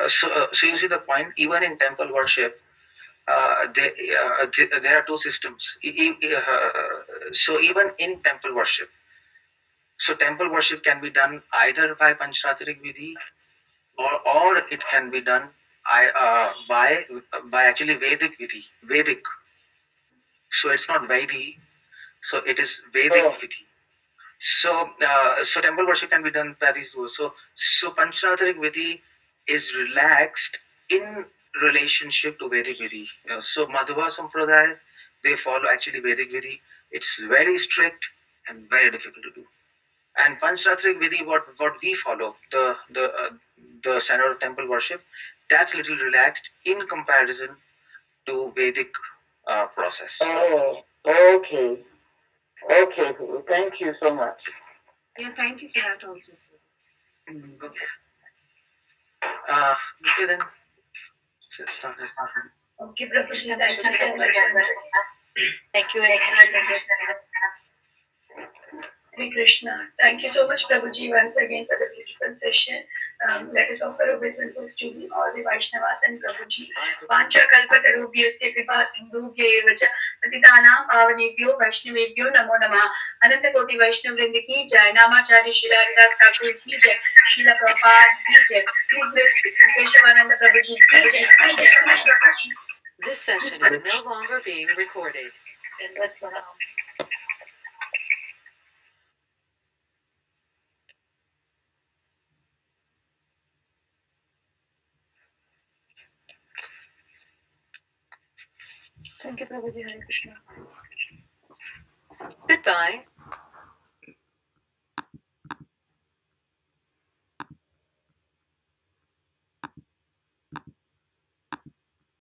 S6: So you see the point. Even in temple worship, there are two systems. So even in temple worship, so temple worship can be done either by Pancharatric Vidhi or it can be done by actually Vedic Vidhi. Vedic. So it's not Vaidhi. So it is Vedic Vidhi. So temple worship can be done by these two. So Pancharatric Vidhi is relaxed in relationship to Vedic Vidhi. So Madhva Sampradaya, they follow actually Vedic Vidhi. It's very strict and very difficult to do. And Pancharatric Vidhi, what we follow, the standard of temple worship, that's little relaxed in comparison to Vedic process.
S5: Oh, okay. Okay, thank you so much.
S3: Yeah, thank you for that also.
S6: Okay. Okay then. Let's start.
S1: Okay, Prabhuji, thank you so much.
S2: Thank you.
S1: Hare Krishna. Thank you so much, Prabhuji, once again for the beautiful session. Let us offer obeisances to all the Vaishnavas and Prabhuji. Vancha kalpatarubhyasya kripa sindhubhya eva cha patitanam pavanebhyo Vaishnavebhyo namo namah. Ananta Koti Vaishnav Vrinda ki jai. Namacharya Srila Haridas Thakur ki jai. Srila Prabhupada ki jai. Please bless Keshavananda Prabhuji ki jai. Thank you so much, Prabhuji.
S7: This session is no longer being recorded.
S2: Thank you, Prabhuji. Hare Krishna.
S7: Goodbye.